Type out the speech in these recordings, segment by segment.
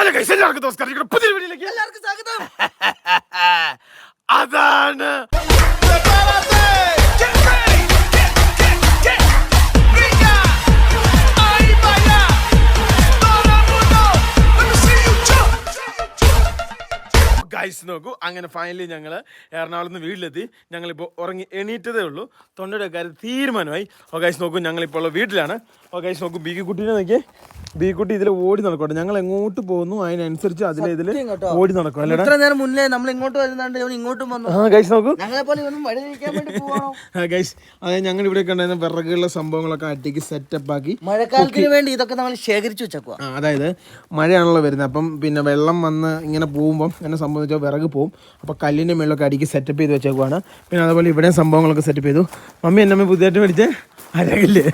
Hello guys, എല്ലാവർക്കും നമസ്കാരം. പുതിയ വീഡിയോയിലേക്ക് എല്ലാവർക്കും സ്വാഗതം. അതാണ് ഗൈസ് നോക്കൂ, അങ്ങനെ ഫൈനലി ഞങ്ങൾ എറണാകുളത്ത് നിന്ന് വീട്ടിലെത്തി. ഞങ്ങളിപ്പോൾ ഉറങ്ങി എണീറ്റതേ ഉള്ളൂ. തൊണ്ടയുടെ കാര്യം തീരുമാനമായി. ഓ ഗൈസ് നോക്കൂ, ഞങ്ങളിപ്പോൾ ഉള്ള വീട്ടിലാണ്. ഓ ഗൈസ് നോക്കൂ, ബീക്കുട്ടീനെ നോക്കിയേ. ബീക്കുട്ടി ഇതിൽ ഓടി നടക്കട്ടെ. ഞങ്ങൾ എങ്ങോട്ട് പോകുന്നു അതിനനുസരിച്ച് ഇതിൽ ഓടി നടക്കും. അല്ലേ, ഇത്ര നേരം മുന്നേ നമ്മൾ ഇങ്ങോട്ട് വരുന്നുണ്ട്, ഇങ്ങോട്ടും വന്നു. ആ ഗൈസ് നോക്കൂ, ഗൈസ് അതായത് ഞങ്ങൾ ഇവിടെ ഉണ്ടായിരുന്ന വിറകുള്ള സംഭവങ്ങളൊക്കെ അടിക്ക് സെറ്റപ്പ് ആക്കി മഴക്കാലത്തിന് വേണ്ടി ഇതൊക്കെ നമ്മൾ ശേഖരിച്ചു വെച്ചേക്കുക. അതായത് മഴയാണല്ലോ വരുന്നത്, അപ്പം പിന്നെ വെള്ളം വന്ന് ഇങ്ങനെ പോകുമ്പം എന്നെ സംബന്ധിച്ചാൽ വിറക് പോകും. അപ്പോൾ കല്ലിൻ്റെ മേളിലൊക്കെ അടിക്ക് സെറ്റപ്പ് ചെയ്ത് വെച്ചേക്കുവാണ്. പിന്നെ അതുപോലെ ഇവിടെ സംഭവങ്ങളൊക്കെ സെറ്റപ്പ് ചെയ്തു. മമ്മി എന്നെ പുതിയതായിട്ട് മേടിച്ച് അരകില്ലേ.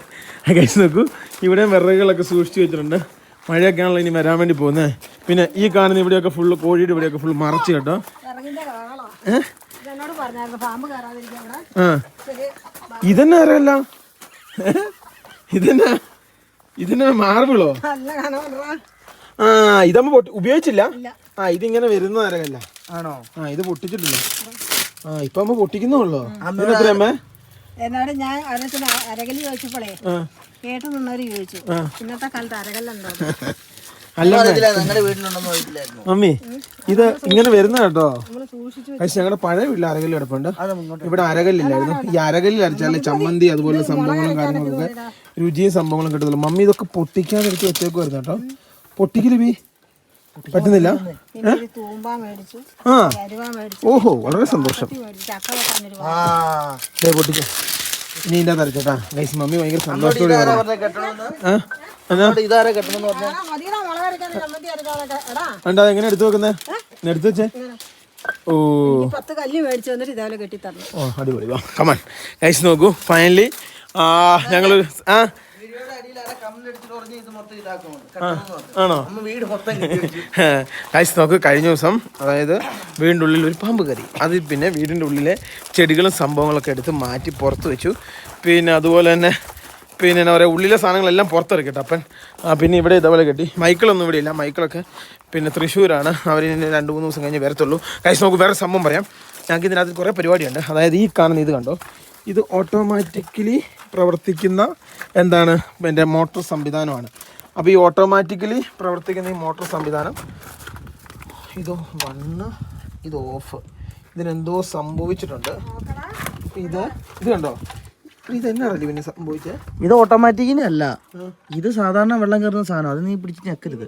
ഗൈസ് നോക്കൂ, ഇവിടെ വിറകുകളൊക്കെ സൂക്ഷിച്ച് വെച്ചിട്ടുണ്ട്. മഴയൊക്കെ ആണല്ലോ ഇനി വരാൻ വേണ്ടി പോകുന്നത്. പിന്നെ ഈ കാണുന്ന ഇവിടെയൊക്കെ ഫുള്ള് കോഴിയുടെ ഇവിടെയൊക്കെ ഫുള്ള് മറച്ച് കേട്ടോ. ഇതന്നെ അറിയല്ല, ഇതന്നെ മാർബിളോ? ആ ഇതമ്മ ഉപയോഗിച്ചില്ല. ആ ഇതിങ്ങനെ വരുന്ന അരകല്ല ആണോ? ആ ഇത് പൊട്ടിച്ചിട്ടില്ല. ആ ഇപ്പൊ അമ്മ പൊട്ടിക്കുന്നുള്ളോ? എത്രയമ്മേ? എന്നോട് ഞാൻ അരകല് ചോദിച്ചപ്പോളേ കേട്ടു നിന്നവര് ചോദിച്ചു, ഇന്നത്തെ കാലത്ത് അരകല്ലുണ്ടോ? മമ്മി ഇത് ഇങ്ങനെ വരുന്ന കേട്ടോ. പക്ഷെ ഞങ്ങളുടെ പഴയ വീട്ടിൽ അരകല്ല് കിടപ്പുണ്ട്. ഇവിടെ അരകല്ലില്ലായിരുന്നു. ഈ അരകല്ലിൽ അരച്ചാല് ചമ്മന്തി അതുപോലെ സംഭവങ്ങളും കാര്യങ്ങളൊക്കെ രുചിയും സംഭവങ്ങളും കിട്ടത്തുള്ളൂ. മമ്മി ഇതൊക്കെ പൊട്ടിക്കാതെ എടുത്ത് വെച്ചേക്കുമായിരുന്നു കേട്ടോ. പൊട്ടിക്കല് ബി പറ്റുന്നില്ല. ആ ഓഹോ, വളരെ സന്തോഷം. പൊട്ടിക്ക ഇനി ഇതിൻ്റെ അരച്ചേട്ടാ ഗൈസ്. മമ്മി ഭയങ്കര സന്തോഷത്തോടെ എങ്ങനെ എടുത്തു വെക്കുന്നേ? എടുത്തു വെച്ചേ. ഓ 10 കല്ല് മേടിച്ചു വന്നിട്ട് ഇതേപോലെ കെട്ടിത്തരണം. ഓ അടിപൊളി. കമാൻ ഗൈസ് നോക്കൂ, ഫൈനലി ഞങ്ങൾ ആണോ ഗൈസ് നോക്ക്, കഴിഞ്ഞ ദിവസം അതായത് വീടിൻ്റെ ഉള്ളിൽ ഒരു പാമ്പ് കയറി. അതിൽ പിന്നെ വീടിൻ്റെ ഉള്ളിലെ ചെടികളും സംഭവങ്ങളൊക്കെ എടുത്ത് മാറ്റി പുറത്ത് വെച്ചു. പിന്നെ അതുപോലെ തന്നെ പിന്നെ എന്താ പറയുക, ഉള്ളിലെ സാധനങ്ങളെല്ലാം പുറത്തിറക്കട്ടെ. അപ്പം പിന്നെ ഇവിടെ ഇതേപോലെ കെട്ടി. മൈക്കിളൊന്നും ഇവിടെ ഇല്ല. മൈക്കിളൊക്കെ പിന്നെ തൃശ്ശൂരാണ്. അവർ 2-3 ദിവസം കഴിഞ്ഞ് വരത്തുള്ളൂ. ഗൈസ് നോക്ക്, വേറെ സംഭവം പറയാം. ഞങ്ങൾക്ക് ഇതിനകത്ത് കുറേ പരിപാടിയുണ്ട്. അതായത് ഈ കാണുന്ന ഇത് കണ്ടോ, ഇത് ഓട്ടോമാറ്റിക്കലി പ്രവർത്തിക്കുന്ന എന്താണ് എൻ്റെ മോട്ടോർ സംവിധാനമാണ്. അപ്പോൾ ഈ ഓട്ടോമാറ്റിക്കലി പ്രവർത്തിക്കുന്ന ഈ മോട്ടോർ സംവിധാനം ഇത് 1 ഇത് ഓഫ്, ഇതിനെന്തോ സംഭവിച്ചിട്ടുണ്ട്. ഇത് കണ്ടോ, ഇത് എന്നാണല്ലേ പിന്നെ സംഭവിച്ചത്? ഇത് ഓട്ടോമാറ്റിക്കിന് അല്ല, ഇത് സാധാരണ വെള്ളം കയറുന്ന സാധനം. അത് നീ പിടിച്ച് ഞെക്കരുത്.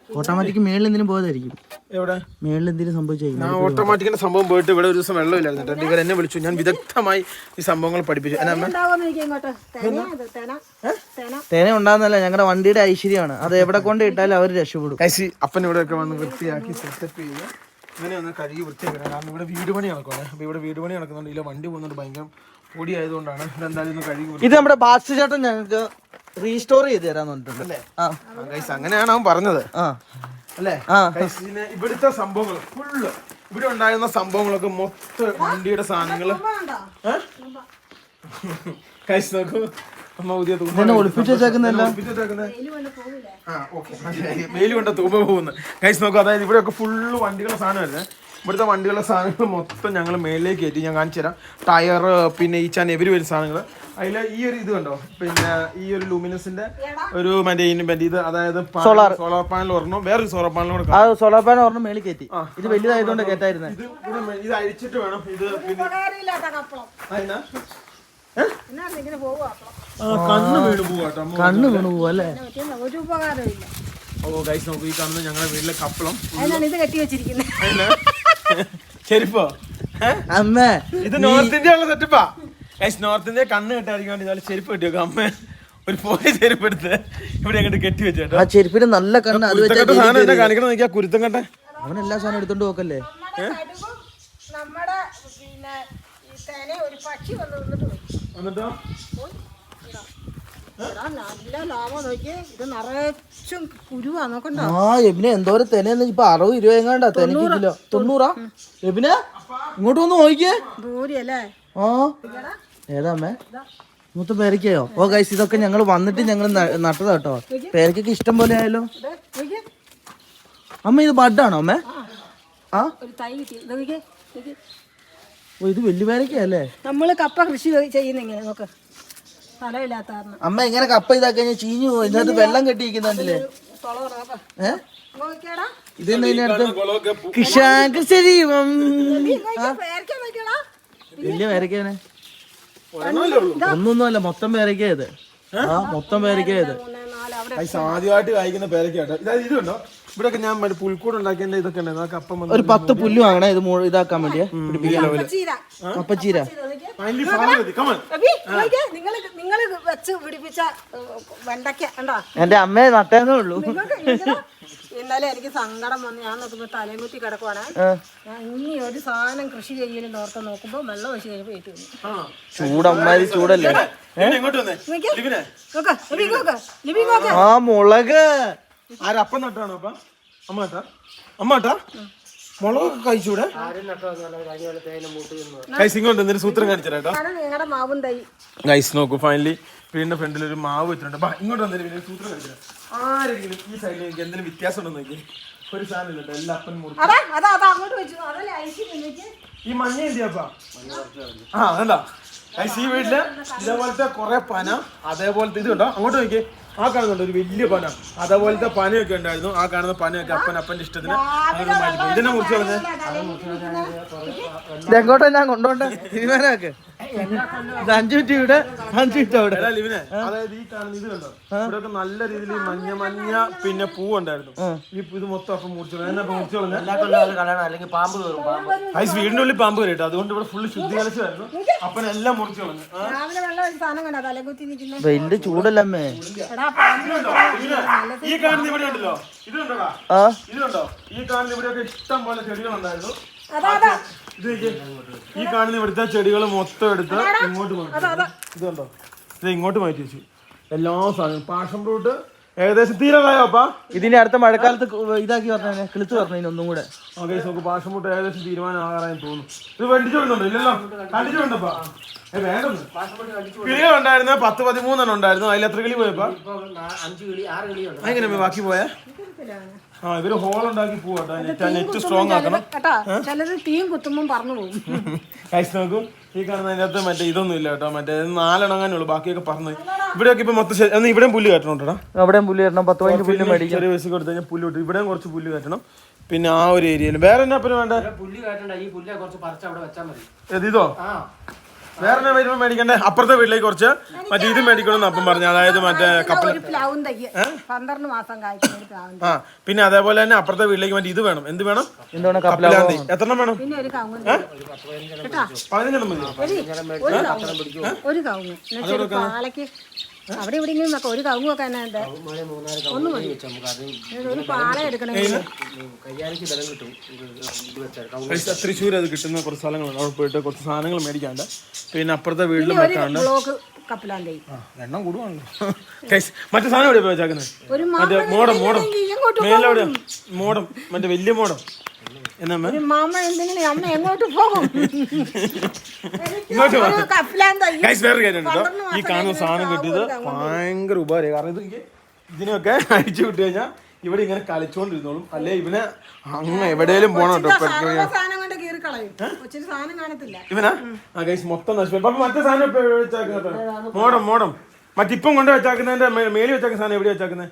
ഓട്ടോമാറ്റിക് മേളിൽ എന്തെങ്കിലും പോയതായിരിക്കും. എവിടെ മേളിൽ എന്തെങ്കിലും സംഭവിച്ചായിരിക്കും. ഞാൻ ഓട്ടോമാറ്റിക്കിന്റെ സംഭവം പോയിട്ട് ഇവിടെ ഒരു ദിവസം വെള്ളമില്ലായിരുന്നു. ഇവർ എന്നെ വിളിച്ചു. ഞാൻ വിദഗ്ധമായി ഈ സംഭവങ്ങൾ പഠിപ്പിച്ചു. തേന ഉണ്ടാകുന്നല്ല, ഞങ്ങളുടെ വണ്ടിയുടെ ഐശ്വര്യമാണ്. അത് എവിടെ കൊണ്ട് ഇട്ടാലും അവർ രക്ഷപ്പെടും. കൈസി അപ്പൻ ഇവിടെയൊക്കെ വന്ന് വൃത്തിയാക്കി സെറ്റപ്പ് ചെയ്ത് ഇങ്ങനെ ഒന്ന് കഴുകി വൃത്തിയാക്കണം. കാരണം ഇവിടെ വീട് പണി നടക്കുവാണ്. അപ്പോൾ ഇവിടെ വീട് പണി നടക്കുന്നുണ്ട്. ഇതിലെ വണ്ടി പോകുന്നുണ്ട്, ഭയങ്കര പൊടി ആയതുകൊണ്ടാണ്. ഇതെന്തായാലും ഒന്ന് കഴുകി. ഇത് നമ്മുടെ ബാസ് ചേട്ടൻ ഞങ്ങൾക്ക് റീസ്റ്റോർ ചെയ്ത് തരാന്ന് പറഞ്ഞിട്ടുണ്ട്. അങ്ങനെയാണ് അവൻ പറഞ്ഞത് അല്ലേ? ഇവിടുത്തെ സംഭവങ്ങൾ ഫുള്ള് ഇവിടെ ഉണ്ടായിരുന്ന സംഭവങ്ങളൊക്കെ മൊത്തം വണ്ടിയുടെ സാധനങ്ങള് കൈസ് നോക്കൂ. ഒളിപ്പിച്ച് വെച്ചേക്കുന്നല്ല, വെയിൽ കൊണ്ട് തൂമ്പ പോകുന്നു. കൈസ് നോക്കൂ, അതായത് ഇവിടെയൊക്കെ ഫുള്ള് വണ്ടികളുടെ സാധനമായിരുന്നു. ഇവിടുത്തെ വണ്ടികളുടെ സാധനങ്ങൾ മൊത്തം ഞങ്ങൾ മേളിലേക്ക് കയറ്റി. ഞാൻ കാണിച്ചു തരാം. ടയർ, പിന്നെ ഈ എവരി വരുന്ന സാധനങ്ങൾ. അതിൽ ഈ ഒരു ഇത് കണ്ടോ, പിന്നെ ഈ ഒരു ലൂമിനസിന്റെ ഒരു മറ്റേ ഇത്, അതായത് സോളാർ പാനൽ ഒരെണ്ണം, വേറൊരു സോളാർ പാനൽ കൂടെ. സോളാർ പാനൽ ഒരെണ്ണം മേളിൽ കയറ്റി. ഇത് വലുതായതുകൊണ്ട് കേട്ടായിരുന്നു. ഇത് അഴിച്ചിട്ട് വേണം ഇത് കണ്ണ് വീണു പോവാ അല്ലേ? ഓ ഗൈസ് നോക്കൂ, ഈ കാണുന്നത് ഞങ്ങളുടെ വീട്ടിലെ കപ്പളം. ഇത് കെട്ടി വെച്ചിരിക്കുന്നത് ചെരുപ്പോ അമ്മേ, ഇത് നോർത്ത് ഇന്ത്യ ഉള്ള സെറ്റപ്പാ ഗൈസ്. നോർത്ത് ഇന്ത്യ കണ്ണ് കെട്ടായിരിക്കാൻ വേണ്ടി നല്ല ചെരുപ്പ് കെട്ടി വെക്കും. അമ്മ ഒരു പോയ ചെരുപ്പ് എടുത്ത് ഇവിടെ അങ്ങോട്ട് കെട്ടി വെച്ചേട്ടോ. ആ ചെരുപ്പിന് നല്ല കണ്ണ്. അത് സാധനം കാണിക്കണം നോക്കിയാ കുരുത്തം കട്ടെ. അവൻ എല്ലാ സാധനം എടുത്തോണ്ട് പോക്കല്ലേ. നമ്മുടെ പിന്നെ ഒരു പക്ഷി എന്നിട്ടോ നല്ല ലാഭം നോക്കിയേ. ഇത് നിറച്ചും കുരുവാ നോക്കണ്ട. ആ എബിനെ എന്തോരം തെനയെന്ന് ഇപ്പൊ 60 രൂപ എങ്ങാണ്ടാ തെനക്ക് കിലോ. 90 എബിനെ ഇങ്ങോട്ട് വന്ന് നോക്കിയേ. ദൂരെയല്ലേ? ആ ഏതാമ്മേ മൊത്തം പേരക്കയോ? ഓ ഗൈസ്, ഇതൊക്കെ ഞങ്ങൾ വന്നിട്ട് ഞങ്ങൾ നട്ടതാ കേട്ടോ. പേരക്കൊക്കെ ഇഷ്ടം പോലെ ആയല്ലോ. അമ്മ ഇത് ബഡാണോ അമ്മ? ആ ഒരു തൈ കിട്ടി. ഇത് നോക്കിയേ. ഓ ഇത് വലിയ പേരക്കല്ലേ? നമ്മൾ കപ്പ കൃഷി ചെയ്യുന്ന ഇങ്ങനെ നോക്ക്, സ്ഥലമില്ലാത്ത കാരണം. അമ്മ എങ്ങനെ കപ്പ ഇതാക്കി കഴിഞ്ഞാൽ ചീഞ്ഞു പോകും. ഇതിനകത്ത് വെള്ളം കെട്ടിയിരിക്കുന്നുണ്ടല്ലേ? വലിയ പേരക്കാണ്. ഒന്നൊന്നുമല്ല, മൊത്തം പേരക്കായത്. ആ മൊത്തം പേരക്കായത്. ആദ്യമായിട്ട് കഴിക്കുന്ന പേരക്കാട്ടോ. ഇത് കണ്ടോ, ഇവിടെ ഞാൻ പുൽക്കൂട് ഉണ്ടാക്കിയ ഇതൊക്കെ ഉണ്ട്. ഒരു 10 പുല്ല് വാങ്ങണേ ഇത് ഇതാക്കാൻ വേണ്ടിയാ. കപ്പച്ചീര നിങ്ങൾ വെച്ച് പിടിപ്പിച്ച വെണ്ടയ്ക്ക ഉണ്ടോ? എന്റെ അമ്മയെ നട്ടേന്നേ ഉള്ളൂ. ഇന്നലെ എനിക്ക് സങ്കടം വന്നു. ഞാൻ നോക്കുമ്പോ തലമുത്തി കിടക്കുവാണ്. ഞാൻ ഇനി ഒരു സാധനം കൃഷി ചെയ്യലും ഓർത്ത് നോക്കുമ്പോ വെള്ളം ഒഴിച്ച് കഴിയുമ്പോ ഏറ്റു വന്നു. ചൂടമ്മാരി ചൂടല്ലേ? ആ മുളക് ആരപ്പം നട്ടാണോ? അപ്പ അമ്മാട്ടാ മുളകൊക്കെ കഴിച്ചൂടെ? ഗൈസ് ഇങ്ങോട്ട് എന്തൊരു സൂത്രം കാണിച്ചേട്ടോ. നിങ്ങളുടെ മാവും തൈ ഗൈസ് നോക്കൂ, ഫൈനലി വീടിന്റെ ഫ്രണ്ടിൽ ഒരു മാവ് വെച്ചിട്ടുണ്ട്. ഇങ്ങോട്ട് വന്നൊരു സൂത്രം കാണിച്ചത്. ആരെങ്കിലും ഈ സൈഡിൽ എനിക്ക് എന്തെങ്കിലും വ്യത്യാസം ഉണ്ടോ നോക്കി. ഒരു സാധനം ഇല്ല, എല്ലാ അപ്പം മുറിച്ച് ഈ മഞ്ഞ എന്തിയാപ്പാ? ആ അതല്ല ഗൈസ്, ഈ വീട്ടില് ഇതേപോലത്തെ കുറെ പന, അതേപോലത്തെ ഇത് കണ്ടോ, അങ്ങോട്ട് നോക്കിയേ. ആ കാണുന്നുണ്ട് ഒരു വലിയ പന, അതേപോലത്തെ പനയൊക്കെ ഉണ്ടായിരുന്നു. ആ കാണുന്ന പനയൊക്കെ അപ്പന്റെ ഇഷ്ടത്തിന് ഇതിനെ മുറിച്ച് കളഞ്ഞ് ഇതെങ്ങോട്ടാ ഞാൻ കൊണ്ടോട്ടെ? തീരുമാനമാക്ക്. 5 മിനിറ്റ് ഇവിടെ, 5 മിനിറ്റ് അവിടെ. ലിവിനെ, അതായത് ഈ കാണുന്ന ഇത് കണ്ടോ, ഇവിടെ നല്ല രീതിയിൽ മഞ്ഞ പിന്നെ പൂവുണ്ടായിരുന്നു. ഈ ഇത് മൊത്തം അപ്പം മുറിച്ചു മുറിച്ചു അല്ലെങ്കിൽ പാമ്പ് കയറും. ഐസ് വീടിന്റെ ഉള്ളിൽ പാമ്പ് കയറിട്ടോ. അതുകൊണ്ട് ഇവിടെ ഫുള്ള് ശുദ്ധീകരിച്ചായിരുന്നു. അപ്പനെല്ലാം മുറിച്ചു കളഞ്ഞു. വലിയ ചൂടല്ലമ്മേ. ഈ കാണുന്ന ഇവിടെ ഉണ്ടല്ലോ, ഇത് കണ്ടോടാ, ഇത് കണ്ടോ, ഈ കാണുന്ന ഇവിടെയൊക്കെ ഇഷ്ടം പോലെ ചെടികളുണ്ടായിരുന്നു. ഈ കാണുന്ന ഇവിടുത്തെ ചെടികൾ മൊത്തം എടുത്ത് ഇങ്ങോട്ട് മാറ്റി. ഇത് കണ്ടോ, ഇത് ഇങ്ങോട്ട് മാറ്റി വെച്ചു. എല്ലാ സാധനവും പാഷൻ ഫ്രൂട്ട് ഏകദേശം തീരാറായോ അപ്പാ? ഇതിന്റെ അടുത്ത മഴക്കാലത്ത് ഇതാക്കി പറഞ്ഞേ, കിളിച്ച് പറഞ്ഞു ഒന്നും കൂടെ. ഓക്കെ, നമുക്ക് പാഷൻ ഫ്രൂട്ട് ഏകദേശം തീരുമാനമാകാറായി തോന്നുന്നു. ഇത് വെണ്ടിച്ചോണ്ടുണ്ടോ? ഇല്ലല്ലോ, കണ്ടിട്ടുണ്ടപ്പാ. വേണ്ടത് കിളികളുണ്ടായിരുന്നു, 10-13 ഉണ്ടായിരുന്നു. അതിൽ എത്ര കിളി പോയപ്പാ? 5 കിളി 6 കിളിയുണ്ട്. അങ്ങനെ ബാക്കി പോയാ? ആ ഇവര് ഹോൾ ഉണ്ടാക്കി പോവാട്ടോ. നെറ്റ് സ്ട്രോങ് ആക്കണം. തീയും കുത്തുമ്പം പറഞ്ഞു പോകും. കഴിച്ച് നോക്കും. ഈ കാണുന്നതിന്റെ അകത്ത് മറ്റേ ഇതൊന്നും ഇല്ല കേട്ടോ. മറ്റേ 4 എണ്ണങ്ങാനുള്ളൂ, ബാക്കിയൊക്കെ പറഞ്ഞു. ഇവിടെയൊക്കെ ഇപ്പൊ മൊത്തം ഇവിടെയും പുല്ല് കയറ്റണം. അവിടെയും പുല്ല് കയറ്റണം. 10-15 പുല്ല് മേടിക്കും. ചെറിയ പൈസ കൊടുത്തു കഴിഞ്ഞാൽ പുല്ല് കിട്ടും. ഇവിടെയും കുറച്ച് പുല്ല് കയറ്റണം. പിന്നെ ആ ഒരു ഏരിയയിൽ വേറെ എന്നാ പിന്നെ വേണ്ട? പുല്ല് കയറ്റണ്ട, ഈ പുല്ല് കുറച്ച് പറിച്ച് അവിടെ വെച്ചാൽ മതി. ഇതോ വേറെ എന്നാ വരുമ്പോ മേടിക്കണ്ടേ? അപ്പുറത്തെ വീട്ടിലേക്ക് കുറച്ച് മറ്റേ ഇത് മേടിക്കണം അപ്പം പറഞ്ഞു. അതായത് മറ്റേ കപ്പൽ. ആ പിന്നെ അതേപോലെ തന്നെ അപ്പുറത്തെ വീട്ടിലേക്ക് മറ്റേ ഇത് വേണം. എന്ത് വേണം? കപ്പലാന്തി. എത്രണ്ണം വേണം? 15 മതി. അവിടെ എവിടെയെങ്കിലും ഒരു കവുങ്ങ് വെക്കാൻ ഒന്നും മതി. ഒരു പാള എടുക്കണമെങ്കിൽ തൃശ്ശൂർ അത് കിട്ടുന്ന കുറച്ച് സ്ഥലങ്ങളുണ്ട്. അവിടെ പോയിട്ട് കുറച്ച് സാധനങ്ങൾ മേടിക്കാണ്ട്. പിന്നെ അപ്പുറത്തെ വീട്ടിലും വെക്കാണ്ട് എണ്ണം കൂടുവാണല്ലോ. മറ്റേ സാധനം എവിടെയാ വെച്ചാക്കുന്നത്? മറ്റേ മോടം മേലെവിടെയാ? മോടം മറ്റേ വലിയ മോടം. ഈ കാണുന്ന സാധനം കിട്ടിയത് ഭയങ്കര ഉപകാരം. കാരണം ഇത് ഇതിനൊക്കെ അഴിച്ചു വിട്ടു കഴിഞ്ഞാൽ ഇവിടെ ഇങ്ങനെ കളിച്ചോണ്ടിരുന്നോളും. അല്ലെ ഇവനെ അങ്ങ് എവിടെയും പോണം കേട്ടോ. ഇവനാ മൊത്തം നശിപ്പിക്കും. മറ്റേ സാധനം ഇപ്പൊ വെച്ചാക്കുന്നത് മോടം മറ്റിപ്പം കൊണ്ട് വെച്ചാക്കുന്നതിന്റെ മേലി വെച്ചാക്കുന്ന സാധനം എവിടെ വെച്ചാക്കുന്നത്?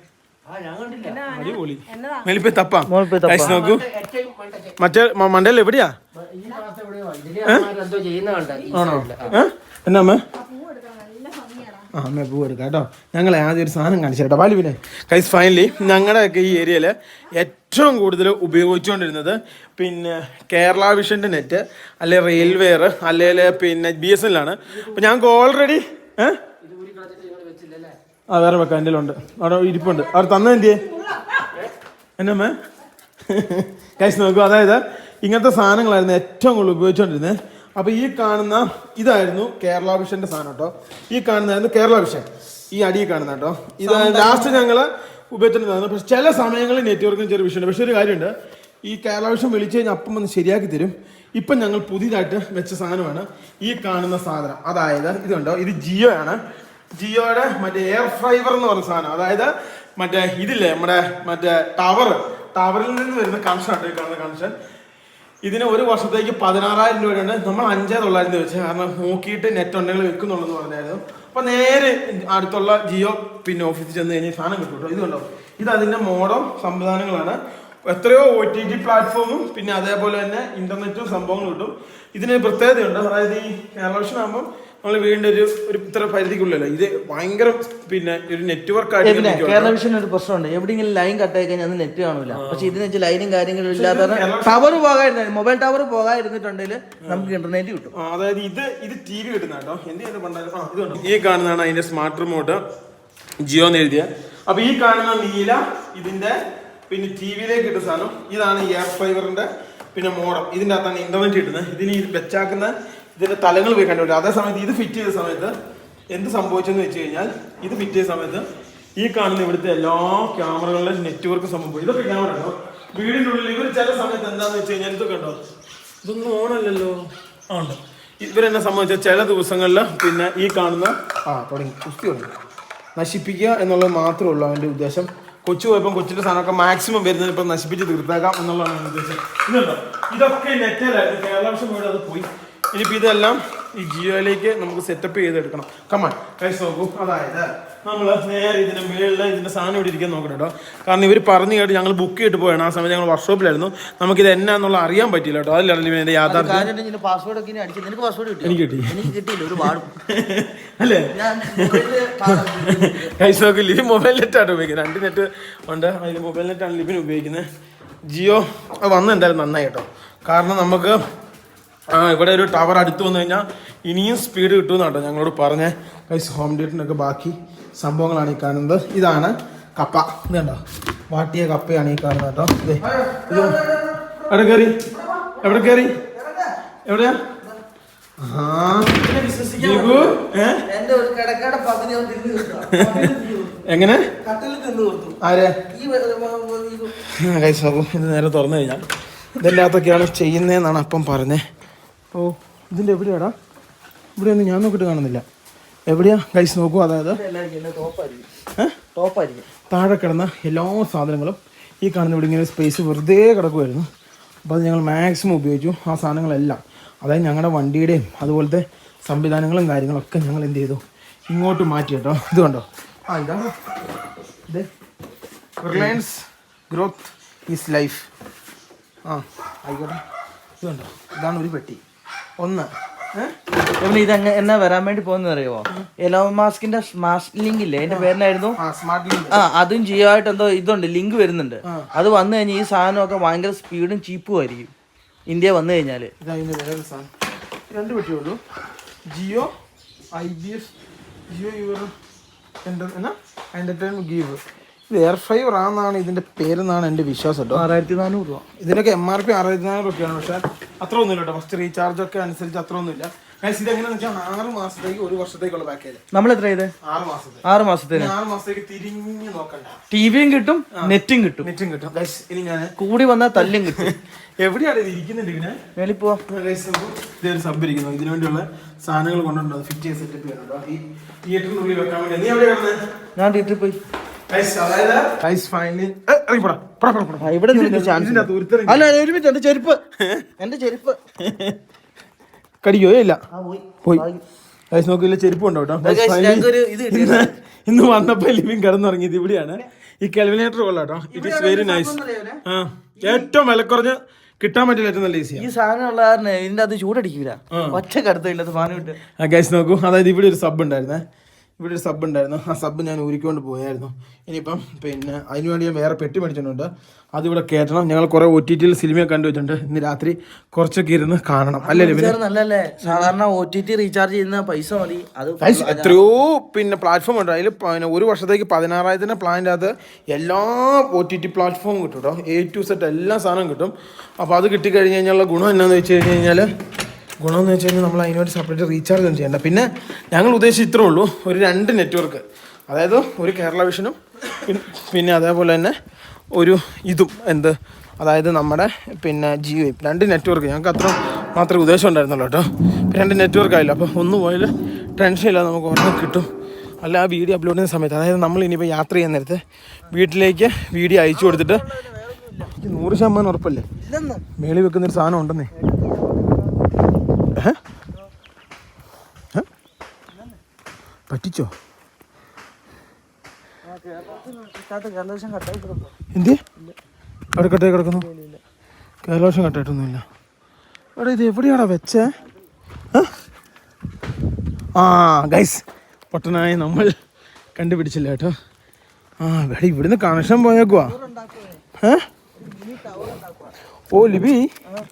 അടിപൊളി. മേലിപ്പോ തപ്പാ നോക്കൂ. മറ്റേ മണ്ടയിൽ എവിടെയാ? ആണോ? എന്നാ അമ്മ പൂ എടുക്കാം കേട്ടോ. ഞങ്ങളെ ആദ്യം ഒരു സാധനം കാണിച്ചു കേട്ടോ. വാലിവിനെ കൈസ് ഫൈനലി ഞങ്ങളുടെയൊക്കെ ഈ ഏരിയയിൽ ഏറ്റവും കൂടുതൽ ഉപയോഗിച്ചുകൊണ്ടിരുന്നത് പിന്നെ കേരള വിഷൻ്റെ നെറ്റ്, അല്ലെ റെയിൽവെയർ, അല്ലെങ്കിൽ പിന്നെ BSNL ആണ്. അപ്പം ഞങ്ങൾക്ക് ഓൾറെഡി ആ വേറെ വെക്കാം. എൻ്റെ ഉണ്ട് അവിടെ ഇരിപ്പുണ്ട്. അവർ തന്നെ എന്തിയേ എന്നമ്മ കൈസ് നോക്കൂ. അതായത് ഇങ്ങനത്തെ സാധനങ്ങളായിരുന്നു ഏറ്റവും കൂടുതൽ ഉപയോഗിച്ചുകൊണ്ടിരുന്നത്. അപ്പോൾ ഈ കാണുന്ന ഇതായിരുന്നു കേരള വിഷൻ്റെ സാധനം കേട്ടോ. ഈ കാണുന്നതായിരുന്നു കേരള വിഷൻ. ഈ അടിയിൽ കാണുന്ന കേട്ടോ. ഇത് ലാസ്റ്റ് ഞങ്ങൾ ഉപയോഗിച്ചിട്ടുണ്ടായിരുന്നു. പക്ഷെ ചില സമയങ്ങളിൽ നെറ്റ്വർക്കിന് ചെറിയ വിഷയമുണ്ട്. പക്ഷെ ഒരു കാര്യമുണ്ട്, ഈ കേരള വിഷൻ വിളിച്ചു കഴിഞ്ഞാൽ അപ്പം വന്ന് ശരിയാക്കി തരും. ഇപ്പം ഞങ്ങൾ പുതിയതായിട്ട് വെച്ച സാധനമാണ് ഈ കാണുന്ന സാധനം. അതായത് ഇതുണ്ടോ, ഇത് ജിയോ ആണ്. ജിയോയുടെ മറ്റേ എയർ ഫൈബർ എന്ന് പറഞ്ഞ സാധനം. അതായത് മറ്റേ ഇതില്ലേ നമ്മുടെ മറ്റേ ടവർ ടവറിൽ നിന്ന് വരുന്ന കണക്ഷൻ ആണ് ഈ കാണുന്ന കണക്ഷൻ. ഇതിന് ഒരു വർഷത്തേക്ക് 16,000 രൂപയുണ്ട്. നമ്മൾ 5,900 വെച്ച്, കാരണം നോക്കിയിട്ട് നെറ്റ് ഉണ്ടെങ്കിൽ വെക്കുന്നുള്ളൂ പറഞ്ഞായിരുന്നു. അപ്പൊ നേരെ അടുത്തുള്ള ജിയോ പിന്നെ ഓഫീസിൽ ചെന്ന് കഴിഞ്ഞാൽ സാധനം കിട്ടും. ഇത് കണ്ടോ, ഇത് അതിന്റെ മോഡം സംവിധാനങ്ങളാണ്. എത്രയോ OTT പ്ലാറ്റ്ഫോമും പിന്നെ അതേപോലെ തന്നെ ഇന്റർനെറ്റും സംഭവങ്ങളും കിട്ടും. ഇതിന് പ്രത്യേകതയുണ്ട്. അതായത് ഈ കേരള വിഷൻ ആകുമ്പോൾ നമ്മൾ വീണ്ടും ഒരു ഇത്ര പരിധിക്കുള്ളല്ലോ, ഇത് ഭയങ്കര പിന്നെ ഒരു നെറ്റ്വർക്ക് ആയിട്ട്. കേരള വിഷൻ ഒരു പ്രശ്നമുണ്ട്, എവിടെയെങ്കിലും ലൈൻ കട്ടായി കഴിഞ്ഞാൽ അത് നെറ്റ് കാണൂല. പക്ഷെ ഇതിന് വെച്ചാൽ ലൈനും കാര്യങ്ങളും ഇല്ലാതെ ടവർ പോകാതിരുന്ന മൊബൈൽ ടവർ പോകാതിരുന്നിട്ടുണ്ടെങ്കിൽ നമുക്ക് ഇന്റർനെറ്റ് കിട്ടും. അതായത് ഇത് TV കിട്ടുന്ന കേട്ടോ. എന്ത് പണ്ടാലും ഇതുണ്ട്. ഈ കാണുന്നതാണ് അതിന്റെ സ്മാർട്ട് റിമോട്ട്, ജിയോ എന്ന് എഴുതിയ. അപ്പൊ ഈ കാണുന്ന നീല ഇതിന്റെ പിന്നെ TVയിലേക്ക് കിട്ടുന്ന സാധനം. ഇതാണ് എയർ ഫൈബറിന്റെ പിന്നെ മോഡം. ഇതിന്റെ അകത്താണ് ഇന്റർനെറ്റ് കിട്ടുന്നത്. ഇതിന് വെച്ചാക്കുന്ന ഇതിന്റെ തലങ്ങൾ പോയി കണ്ടുപിടിക്കും. അതേ സമയത്ത് ഇത് ഫിറ്റ് ചെയ്ത സമയത്ത് എന്ത് സംഭവിച്ചെന്ന് വെച്ച് കഴിഞ്ഞാൽ, ഇത് ഫിറ്റ് ചെയ്ത സമയത്ത് ഈ കാണുന്ന ഇവിടുത്തെ എല്ലാ ക്യാമറകളിലെ നെറ്റ്വർക്ക് സംഭവം. ഇതൊക്കെ ക്യാമറ ഉണ്ടോ വീടിൻ്റെ ഉള്ളിൽ. ഇവർ ചില സമയത്ത് എന്താണെന്ന് വെച്ച് കഴിഞ്ഞാൽ ഇതൊക്കെ ഉണ്ടോ, ഇതൊന്നും ഓണല്ലല്ലോ. ഉണ്ട്. ഇവരെന്നെ സംബന്ധിച്ച ചില ദിവസങ്ങളിൽ പിന്നെ ഈ കാണുന്ന തുടങ്ങി കുസ്തി തുടങ്ങി നശിപ്പിക്കുക എന്നുള്ളത് മാത്രമേ ഉള്ളൂ അവൻ്റെ ഉദ്ദേശം. കൊച്ചു പോയപ്പോൾ കൊച്ചിൻ്റെ സാധനമൊക്കെ മാക്സിമം വരുന്നത് ഇപ്പം നശിപ്പിച്ച് തീർത്തേക്കാം എന്നുള്ളതാണ് എൻ്റെ ഉദ്ദേശം. ഇതുണ്ടോ, ഇതൊക്കെ നെറ്റിലായിരുന്നു. കേരള വിഷൻ പോയിട്ട് അത് പോയി. ഇനിയിപ്പോൾ ഇതെല്ലാം ഈ ജിയോയിലേക്ക് നമുക്ക് സെറ്റപ്പ് ചെയ്തെടുക്കണം. കമാൻ കൈസ് നോക്കൂ. അതായത് നമ്മൾ നേരെ ഇതിൻ്റെ മേളിൽ ഇതിൻ്റെ സാധനം ഇവിടെ ഇരിക്കാൻ നോക്കണം കേട്ടോ. കാരണം ഇവർ പറഞ്ഞു കേട്ട് ഞങ്ങൾ ബുക്ക് ചെയ്തിട്ട് പോയാണ്. ആ സമയത്ത് ഞങ്ങൾ വർക്ക്ഷോപ്പിലായിരുന്നു. നമുക്കിത് എന്നാന്നുള്ള അറിയാൻ പറ്റില്ല കേട്ടോ. അതിലാണ് എൻ്റെ യാഥാർത്ഥ്യം. പാസ്വേഡ് ഒക്കെ എനിക്ക് പാസ്വേഡ് കിട്ടി. എനിക്ക് കിട്ടി. എനിക്ക് കിട്ടിയില്ല ഒരു പാടും അല്ലേ. കൈസ് നോക്കില്ല, ഇത് മൊബൈൽ നെറ്റാണ് ഉപയോഗിക്കുന്നത്. 2 നെറ്റ് ഉണ്ട്. അതിൽ മൊബൈൽ നെറ്റാണ് ലിബിന് ഉപയോഗിക്കുന്നത്. ജിയോ വന്ന് എന്തായാലും നന്നായി കേട്ടോ. കാരണം നമുക്ക് ഇവിടെ ഒരു ടവർ അടുത്ത് വന്നു കഴിഞ്ഞാൽ ഇനിയും സ്പീഡ് കിട്ടുമെന്ന് കേട്ടോ ഞങ്ങളോട് പറഞ്ഞ കൈസ്. ഹോം തിയേറ്ററിനൊക്കെ ബാക്കി സംഭവങ്ങളാണ് ഈ കാണുന്നത്. ഇതാണ് കപ്പ. ഇത് കണ്ടോ, വാട്ടിയ കപ്പയാണ് ഈ കാണുന്നത് കേട്ടോ. ഇത് എവിടെ കയറി എവിടെയാ? എങ്ങനെ ആരെ കൈസ് നോക്കും. ഇത് നേരെ തുറന്നു കഴിഞ്ഞാൽ ഇതിൻ്റെ അകത്തൊക്കെയാണ് ചെയ്യുന്നതെന്നാണ് അപ്പം പറഞ്ഞത്. ഓ ഇതിൻ്റെ എവിടെയാടാ? ഇവിടെയൊന്നും ഞാൻ നോക്കിയിട്ട് കാണുന്നില്ല. എവിടെയാ കൈസ് നോക്കൂ. അതായത് താഴെ കിടന്ന എല്ലാ സാധനങ്ങളും ഈ കാണുന്ന ഇവിടെ ഇങ്ങനെ സ്പേസ് വെറുതെ കിടക്കുമായിരുന്നു. അപ്പോൾ അത് ഞങ്ങൾ മാക്സിമം ഉപയോഗിച്ചു ആ സാധനങ്ങളെല്ലാം. അതായത് ഞങ്ങളുടെ വണ്ടിയുടെയും അതുപോലത്തെ സംവിധാനങ്ങളും കാര്യങ്ങളൊക്കെ ഞങ്ങൾ എന്ത് ചെയ്തു, ഇങ്ങോട്ട് മാറ്റി കേട്ടോ. ഇത് കണ്ടോ, ഇതാണ് ഇത് റിലയൻസ് ഗ്രോത്ത് ഈസ് ലൈഫ്. ആയിക്കോട്ടെ. ഇത് കണ്ടോ, ഇതാണ് ഒരു പെട്ടി. ഒന്ന് ഇത് എന്നാ വരാൻ വേണ്ടി പോകുന്നത് അറിയുമോ? എലോൺ മാസ്കിന്റെ സ്മാർട്ട് ലിങ്ക് ഇല്ലേ, അതിന്റെ പേരിനായിരുന്നു സ്മാർട്ട് ലിങ്ക്. അതും ജിയോ ആയിട്ട് എന്തോ ഇതുണ്ട്, ലിങ്ക് വരുന്നുണ്ട്. അത് വന്നു കഴിഞ്ഞാൽ ഈ സാധനമൊക്കെ ഭയങ്കര സ്പീഡും ചീപ്പും ആയിരിക്കും ഇന്ത്യ വന്നു കഴിഞ്ഞാൽ. ഇതതിൻ്റെ വേറെ സാധനം. 2 പെട്ടിയുള്ളൂ. Jio IBS Jio your entertainment give. ഇത് എയർ ഫൈബർ ആണെന്നാണ് ഇതിന്റെ പേരെന്നാണ് എൻ്റെ വിശ്വാസം കേട്ടോ. 6400 രൂപ. ഇതിനൊക്കെ MRP 6400 രൂപയാണ്. പക്ഷേ അത്ര ഒന്നുമില്ല കേട്ടോ. ഫസ്റ്റ് റീചാർജ് ഒക്കെ അനുസരിച്ച് അത്ര ഒന്നുമില്ല. ഇതെങ്ങനെയാണെന്ന് വെച്ചാൽ 6 മാസത്തേക്ക് 1 വർഷത്തേക്കുള്ള പാക്കേജ്. നമ്മൾ എത്ര ചെയ്ത്? 6 മാസത്തേക്ക്. 6 മാസത്തേക്ക് 6 മാസത്തേക്ക് തിരിഞ്ഞു നോക്കണ്ട. ടിവിയും കിട്ടും, നെറ്റും കിട്ടും. ഇനി ഞാൻ കൂടി വന്നാൽ തല്ലും കിട്ടും. എവിടെയാണ് ഇത് ഇരിക്കുന്നുണ്ട്? ഇങ്ങനെ മേളിൽ പോവാം. ഇതൊരു സബ് ഇരിക്കുന്നു. ഇതിനു വേണ്ടിയുള്ള സാധനങ്ങൾ കൊണ്ടുണ്ടോ ഫിറ്റ് ചെയ്ത് സെറ്റപ്പ് ചെയ്യണോ ഈ തിയേറ്ററിനുള്ളിൽ വെക്കാൻ വേണ്ടി. നീ എവിടെ കിടന്നത്? ഞാൻ തിയേറ്ററിൽ പോയി. ഇവിടെ അല്ല ഒരുമിച്ച് എന്റെ ചെരുപ്പ് കടിക്കോ? ഇല്ല, പോയി. നോക്കില്ല, ചെരുപ്പ് ഉണ്ടോ കേട്ടോ. ഇന്ന് വന്നപ്പോ ലിവിങ് കിടന്നുറങ്ങിയത് ഇവിടെയാണ്. ഈ കെൽവിനേറ്റർ കൊള്ളാട്ടോ. It is very nice. ഏറ്റവും വില കുറഞ്ഞ് കിട്ടാൻ പറ്റില്ല, ഏറ്റവും നല്ല ഈസിയാണ്. ഈ സാധനം ഉള്ള കാരണം ഇതിന്റെ അത് ചൂടടിക്കൂല, ഒറ്റ കടത്തില്ല സാധനം ഇട്ട്. ഗൈസ് നോക്കൂ. അതായത് ഇവിടെ ഒരു സബ് ഉണ്ടായിരുന്നേ. ആ സബ് ഞാൻ ഊരിക്കൊണ്ട് പോയായിരുന്നു. ഇനിയിപ്പം പിന്നെ അതിന് വേണ്ടി ഞാൻ വേറെ പെട്ടി മേടിച്ചിട്ടുണ്ട്. അതിവിടെ കയറ്റണം. ഞങ്ങൾ കുറെ OTT സിനിമ കണ്ടു വെച്ചിട്ടുണ്ട്. ഇന്ന് രാത്രി കുറച്ചൊക്കെ ഇരുന്ന് കാണണം. അല്ലേ നല്ലല്ലേ? സാധാരണ OTT റീചാർജ് ചെയ്യുന്ന പൈസ മതി. അത് എത്രയോ പിന്നെ പ്ലാറ്റ്ഫോം ഉണ്ട്. അതിൽ പിന്നെ 1 വർഷത്തേക്ക് 16,000 പ്ലാനിൻ്റെ അകത്ത് എല്ലാ OTT പ്ലാറ്റ്ഫോമും കിട്ടും കേട്ടോ. A to Z എല്ലാ സാധനവും കിട്ടും. അപ്പോൾ അത് കിട്ടിക്കഴിഞ്ഞ് കഴിഞ്ഞാലുള്ള ഗുണം എന്നാന്ന് വെച്ച് കഴിഞ്ഞാൽ നമ്മൾ അതിനുവേണ്ടി സെപ്പറേറ്റ് റീചാർജ് ഒന്നും ചെയ്യേണ്ട. പിന്നെ ഞങ്ങൾ ഉദ്ദേശിച്ച് ഇത്രേ ഉള്ളൂ, ഒരു 2 നെറ്റ്വർക്ക്. അതായത് ഒരു കേരള വിഷനും പിന്നെ അതേപോലെ തന്നെ ഒരു ഇതും അതായത് നമ്മുടെ പിന്നെ ജിയോ 2 നെറ്റ്വർക്ക്. ഞങ്ങൾക്ക് അത്ര മാത്രമേ ഉദ്ദേശം ഉണ്ടായിരുന്നുള്ളൂ കേട്ടോ. 2 നെറ്റ്വർക്ക് ആയില്ല. അപ്പോൾ ഒന്ന് പോയാൽ ടെൻഷൻ ഇല്ലാതെ നമുക്ക് ഒരെണ്ണം കിട്ടും. അല്ല ആ വീഡിയോ അപ്ലോഡ് ചെയ്യുന്ന സമയത്ത്, അതായത് നമ്മൾ ഇനിയിപ്പോൾ യാത്ര ചെയ്യുന്ന നേരത്ത് വീട്ടിലേക്ക് വീഡിയോ അയച്ചു കൊടുത്തിട്ട് എനിക്ക് 100% ഉറപ്പല്ലേ ഇല്ലെന്ന് മേളി വെക്കുന്നൊരു സാധനം ഉണ്ടെന്നേ. പറ്റിച്ചോ? എന്ത് അവിടെ കട്ടായി കിടക്കുന്നു? കേരളോഷം കട്ടായിട്ടൊന്നുമില്ല. അവിടെ ഇത് എവിടെയാടാ വെച്ചേ? ആ ഗൈസ്, പൊട്ടനായി നമ്മൾ കണ്ടുപിടിച്ചില്ല കേട്ടോ. ആ ഇവിടെ ഇവിടുന്ന് കണക്ഷൻ പോയേക്കുവാ. ഓ ലിബി,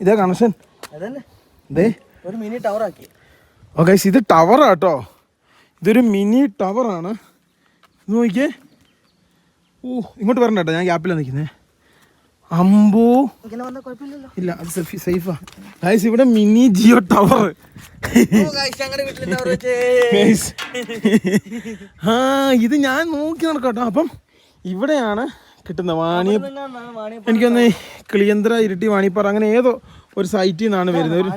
ഇതേ കണക്ഷൻ. ഇതേ ഒരു മിനി ടവർ ആക്കി. ഓ ഗൈസ്, ഇത് ടവറാ കേട്ടോ. ഇതൊരു മിനി ടവറാണ്. ഇത് നോക്കിയേ. ഓ ഇങ്ങോട്ട് വരണ്ട കേട്ടോ, ഞാൻ ഗ്യാപ്പിലാണ് നിൽക്കുന്നത്. അമ്പോ ഇല്ല, അത് സേഫാ ഗൈസ്. ഇവിടെ മിനി ജിയോ ടവർ. ആ ഇത് ഞാൻ നോക്കി നടക്കട്ടോ. അപ്പം ഇവിടെയാണ് കിട്ടുന്നത് വാണി. എനിക്കൊന്ന് കിളിയന്ത്ര ഇരിട്ടി വാണിപ്പാറ അങ്ങനെ ഏതോ ഒരു സൈറ്റിൽ നിന്നാണ് വരുന്നത്.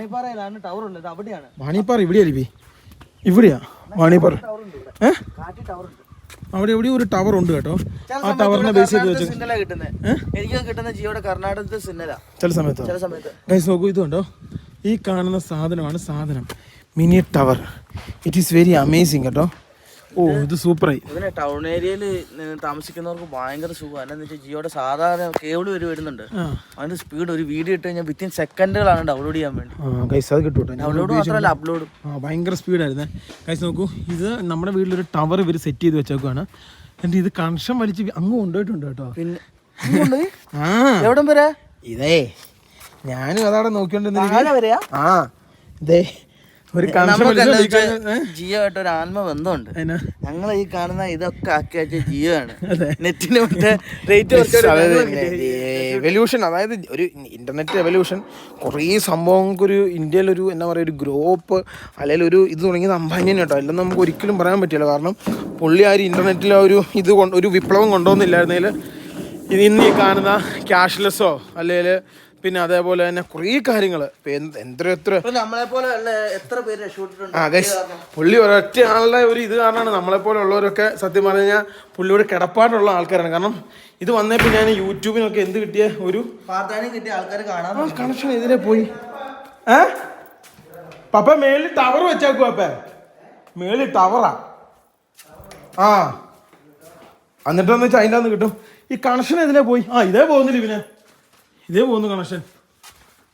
വാണിപ്പാറ ഇവിടെയല്ലേ? ഇവിടെയാ വാണിപ്പാറ. അവിടെ എവിടെയും ഒരു ടവർ ഉണ്ട് കേട്ടോ. ആ ടവറിനെ ബേസ് ചെയ്ത് വെച്ച് എനിക്ക് കിട്ടുന്ന ജിയോയുടെ കർണാടകത്തിൽ സിഗ്നലാ ചില സമയത്ത്. ഗൈസ് നോക്കൂ, ഇതുണ്ടോ ഈ കാണുന്ന സാധനമാണ് സാധനം mini tower. It is very amazing കേട്ടോ. ഓ ഇത് സൂപ്പറായി. ഇതിനെ ടൗൺ ഏരിയയിൽ താമസിക്കുന്നവർക്ക് ഭയങ്കര സുഖമാണ്. എന്താണെന്ന് വെച്ചാൽ ജിയോയുടെ സാധാരണ കേബിൾ വരുന്നുണ്ട്. അതിന്റെ സ്പീഡ് ഒരു വീഡിയോ ഇട്ട് കഴിഞ്ഞാൽ വിത്തിൻ സെക്കൻഡുകളാണ് ഡൗൺലോഡ് ചെയ്യാൻ വേണ്ടി. ഗൈസ് അത് കിട്ടും. ഡൗൺലോഡ് മാത്രമല്ല അപ്ലോഡ്. ഭയങ്കര സ്പീഡായിരുന്നേ. ഗൈസ് നോക്കൂ, ഇത് നമ്മുടെ വീട്ടിലൊരു ടവർ ഇവർ സെറ്റ് ചെയ്ത് വെച്ചേക്കുവാണ്. എന്നിട്ട് ഇത് കണക്ഷൻ വലിച്ച് അങ്ങ് കൊണ്ടുപോയിട്ടുണ്ട് കേട്ടോ. പിന്നെ എവിടം വരെ? ഇതേ ഞാനും അതവിടെ നോക്കിക്കൊണ്ടിരുന്ന. ആ ഇതേ ഒരു ജിയോ ആയിട്ട് ഒരു ആത്മബന്ധമുണ്ട്. ഞങ്ങൾ ഈ കാണുന്ന ഇതൊക്കെ ആക്കി വെച്ച ജിയോ ആണ്. നെറ്റിന് എവല്യൂഷൻ, അതായത് ഒരു ഇന്റർനെറ്റ് എവല്യൂഷൻ. കുറേ സംഭവങ്ങൾക്കൊരു ഇന്ത്യയിലൊരു എന്താ പറയുക ഒരു ഗ്രോപ്പ് അല്ലെങ്കിൽ ഒരു ഇത് തുടങ്ങിയത് അംബാനിയാണ് കേട്ടോ. എല്ലാം നമുക്ക് ഒരിക്കലും പറയാൻ പറ്റില്ല. കാരണം പുള്ളി ആ ഒരു ഇന്റർനെറ്റിലെ ഒരു വിപ്ലവം കൊണ്ടുവന്നില്ലായിരുന്നെങ്കിൽ ഇന്ന് ഈ കാണുന്ന ക്യാഷ്ലെസ്സോ അല്ലെങ്കിൽ പിന്നെ അതേപോലെ തന്നെ കുറേ കാര്യങ്ങൾ പുള്ളി ഒരൊറ്റ ആളുടെ ഒരു ഇത് കാരണമാണ് നമ്മളെപ്പോലെ ഉള്ളവരൊക്കെ സത്യം പറഞ്ഞു കഴിഞ്ഞാൽ പുള്ളിയോട് കിടപ്പാടുള്ള ആൾക്കാരാണ്. കാരണം ഇത് വന്നേ പിന്നെ ഞാൻ യൂട്യൂബിനൊക്കെ എന്ത് കിട്ടിയ ഒരു കണക്ഷൻ ഇതിലെ പോയി. പപ്പ മേളിൽ ടവർ വെച്ചേക്കും. പപ്പ മേളിൽ ടവറാ. ആ എന്നിട്ടെന്ന് വെച്ചാൽ അതിൻ്റെ അന്ന് കിട്ടും. ഈ കണക്ഷൻ ഇതിലെ പോയി. ഇതേ പോകുന്നില്ല ഇവന്. ഇതേ പോകുന്നു കണക്ഷൻ.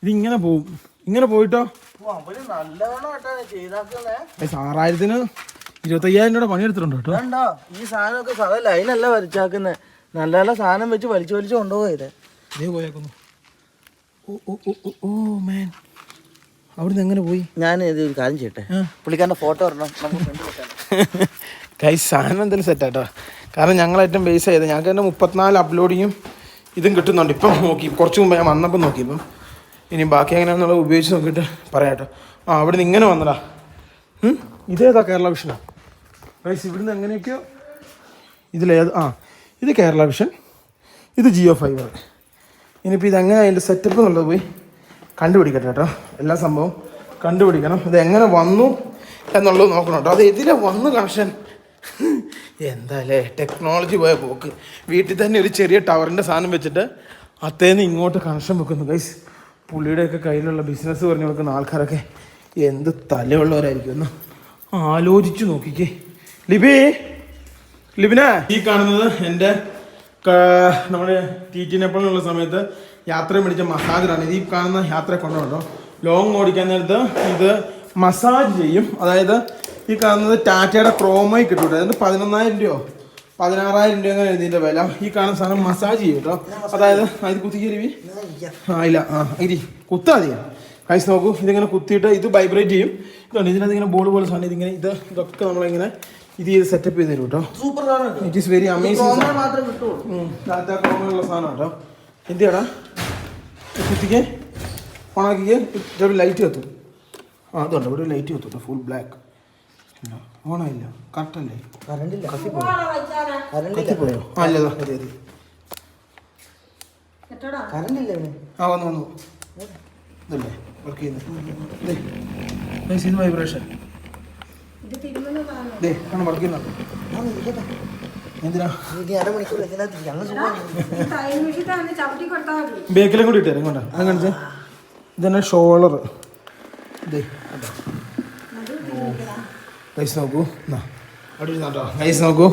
ഇതിങ്ങനെ പോവും. ഇങ്ങനെ പോയിട്ടോ 6000-ന് 25,000 രൂപ പണിയെടുത്തിട്ടുണ്ട് കേട്ടോ. ഈ സാധനമൊക്കെ സാധാ ലൈനല്ല വലിച്ചാക്കുന്നത്. നല്ല നല്ല സാധനം വെച്ച് വലിച്ചു കൊണ്ടുപോയത്. ഇതേ പോയേക്കുന്നു. ഓ മാൻ, അവിടുന്ന് എങ്ങനെ പോയി? ഞാൻ ഇത് ഒരു കാര്യം ചെയ്യട്ടെ, പുള്ളിക്കാരൻ്റെ ഫോട്ടോ വരണം. കൈ സാധനം എന്തെങ്കിലും സെറ്റാട്ടോ. കാരണം ഞങ്ങളേറ്റവും ബേസ് ചെയ്ത് ഞങ്ങൾക്ക് തന്നെ 34 അപ്ലോഡിങ്ങും ഇതും കിട്ടുന്നുണ്ട്. ഇപ്പം നോക്കി, കുറച്ച് മുമ്പ് ഞാൻ വന്നപ്പോൾ നോക്കി. ഇപ്പം ഇനി ബാക്കി എങ്ങനെയാണെന്നുള്ളത് ഉപയോഗിച്ച് നോക്കിയിട്ട് പറയാം കേട്ടോ. അവിടെ നിന്ന് ഇങ്ങനെ വന്നടാ. ഇതേതാ കേരള വിഷനാണ് ഗൈസ്. ഇവിടുന്ന് എങ്ങനെയൊക്കെയോ ഇതിലേത് ഇത് കേരള വിഷൻ, ഇത് ജിയോ ഫൈബർ. ഇനിയിപ്പോൾ ഇതെങ്ങനെ അതിൻ്റെ സെറ്റപ്പ് എന്നുള്ളത് പോയി കണ്ടുപിടിക്കട്ടെ കേട്ടോ. എല്ലാ സംഭവം കണ്ടുപിടിക്കണം. ഇതെങ്ങനെ വന്നു എന്നുള്ളത് നോക്കണം കേട്ടോ. അത് എതിരെ വന്നു കണക്ഷൻ. എന്താല്ലേ ടെക്നോളജി പോയ പോക്ക്. വീട്ടിൽ തന്നെ ഒരു ചെറിയ ടവറിൻ്റെ സാധനം വെച്ചിട്ട് അത്തേന്ന് ഇങ്ങോട്ട് കണക്ഷൻ വെക്കുന്നു ഗൈസ്. പുള്ളിയുടെയൊക്കെ കയ്യിലുള്ള ബിസിനസ് പറഞ്ഞു കൊടുക്കുന്ന ആൾക്കാരൊക്കെ എന്ത് തലയുള്ളവരായിരിക്കും എന്ന് ആലോചിച്ച് നോക്കിക്കേ. ലിബിനെ, ഈ കാണുന്നത് എൻ്റെ നമ്മുടെ ടീറ്റിനെപ്പോഴുള്ള സമയത്ത് യാത്ര പിടിച്ച മസാജറാണ്. ഈ കാണുന്ന യാത്ര കൊണ്ടുണ്ടോ ലോങ് ഓടിക്കാൻ നേരത്ത് ഇത് മസാജ് ചെയ്യും. അതായത് ഈ കാണുന്നത് ടാറ്റയുടെ ക്രോമായി കിട്ടും. അതായത് 11,000 രൂപയോ 16,000 രൂപ അങ്ങനെ ഇതിൻ്റെ വില. ഈ കാണുന്ന സാധനം മസാജ് ചെയ്യും കേട്ടോ. അതായത് ഇത് കുത്തിക്കരുവി ഇല്ല ഇരി കുത്താതിയാ കൈസ്. നോക്കൂ, ഇതിങ്ങനെ കുത്തിയിട്ട് ഇത് വൈബ്രേറ്റ് ചെയ്യും. ഇതുണ്ട് ഇതിനകത്ത് ഇങ്ങനെ ബോൾ പോലെ സാധനം ഇതിങ്ങനെ ഇതൊക്കെ നമ്മളിങ്ങനെ ഇത് ചെയ്ത് സെറ്റപ്പ് ചെയ്ത് തരും കേട്ടോ. Super. It is very amazing. Tata ക്രോമയുള്ള സാധനം കേട്ടോ. എന്തിയാടാ കുത്തിക്കേ ഓണാക്കിക്കേ. ലൈറ്റ് കത്തും. അതുണ്ട് ഇവിടെ ലൈറ്റ് കത്തും കേട്ടോ. Full black ഓണായില്ല. കറക്റ്റല്ലേ? കത്തിപ്പോയോ? അല്ലതാ അതെ അതെ. വന്നു ഇതല്ലേ വർക്ക് ചെയ്യുന്നത്. ഇത് വൈബ്രേഷൻ വർക്ക് ചെയ്യുന്നുണ്ട്. എന്തിനാ തയ്യൽ മെഷീൻ ചവിട്ടി കൊടുത്താൽ മതി. ബേക്കിലും കൂടി ഇട്ടേ ഇങ്ങോട്ടാ അത് കാണിച്ചേ. ഇതന്നെ ഷോളർ. ഇതേ ഗൈസ് നോക്കൂ, അവിടെ ഇരുന്നോട്ടോ. ഗൈസ് നോക്കൂ,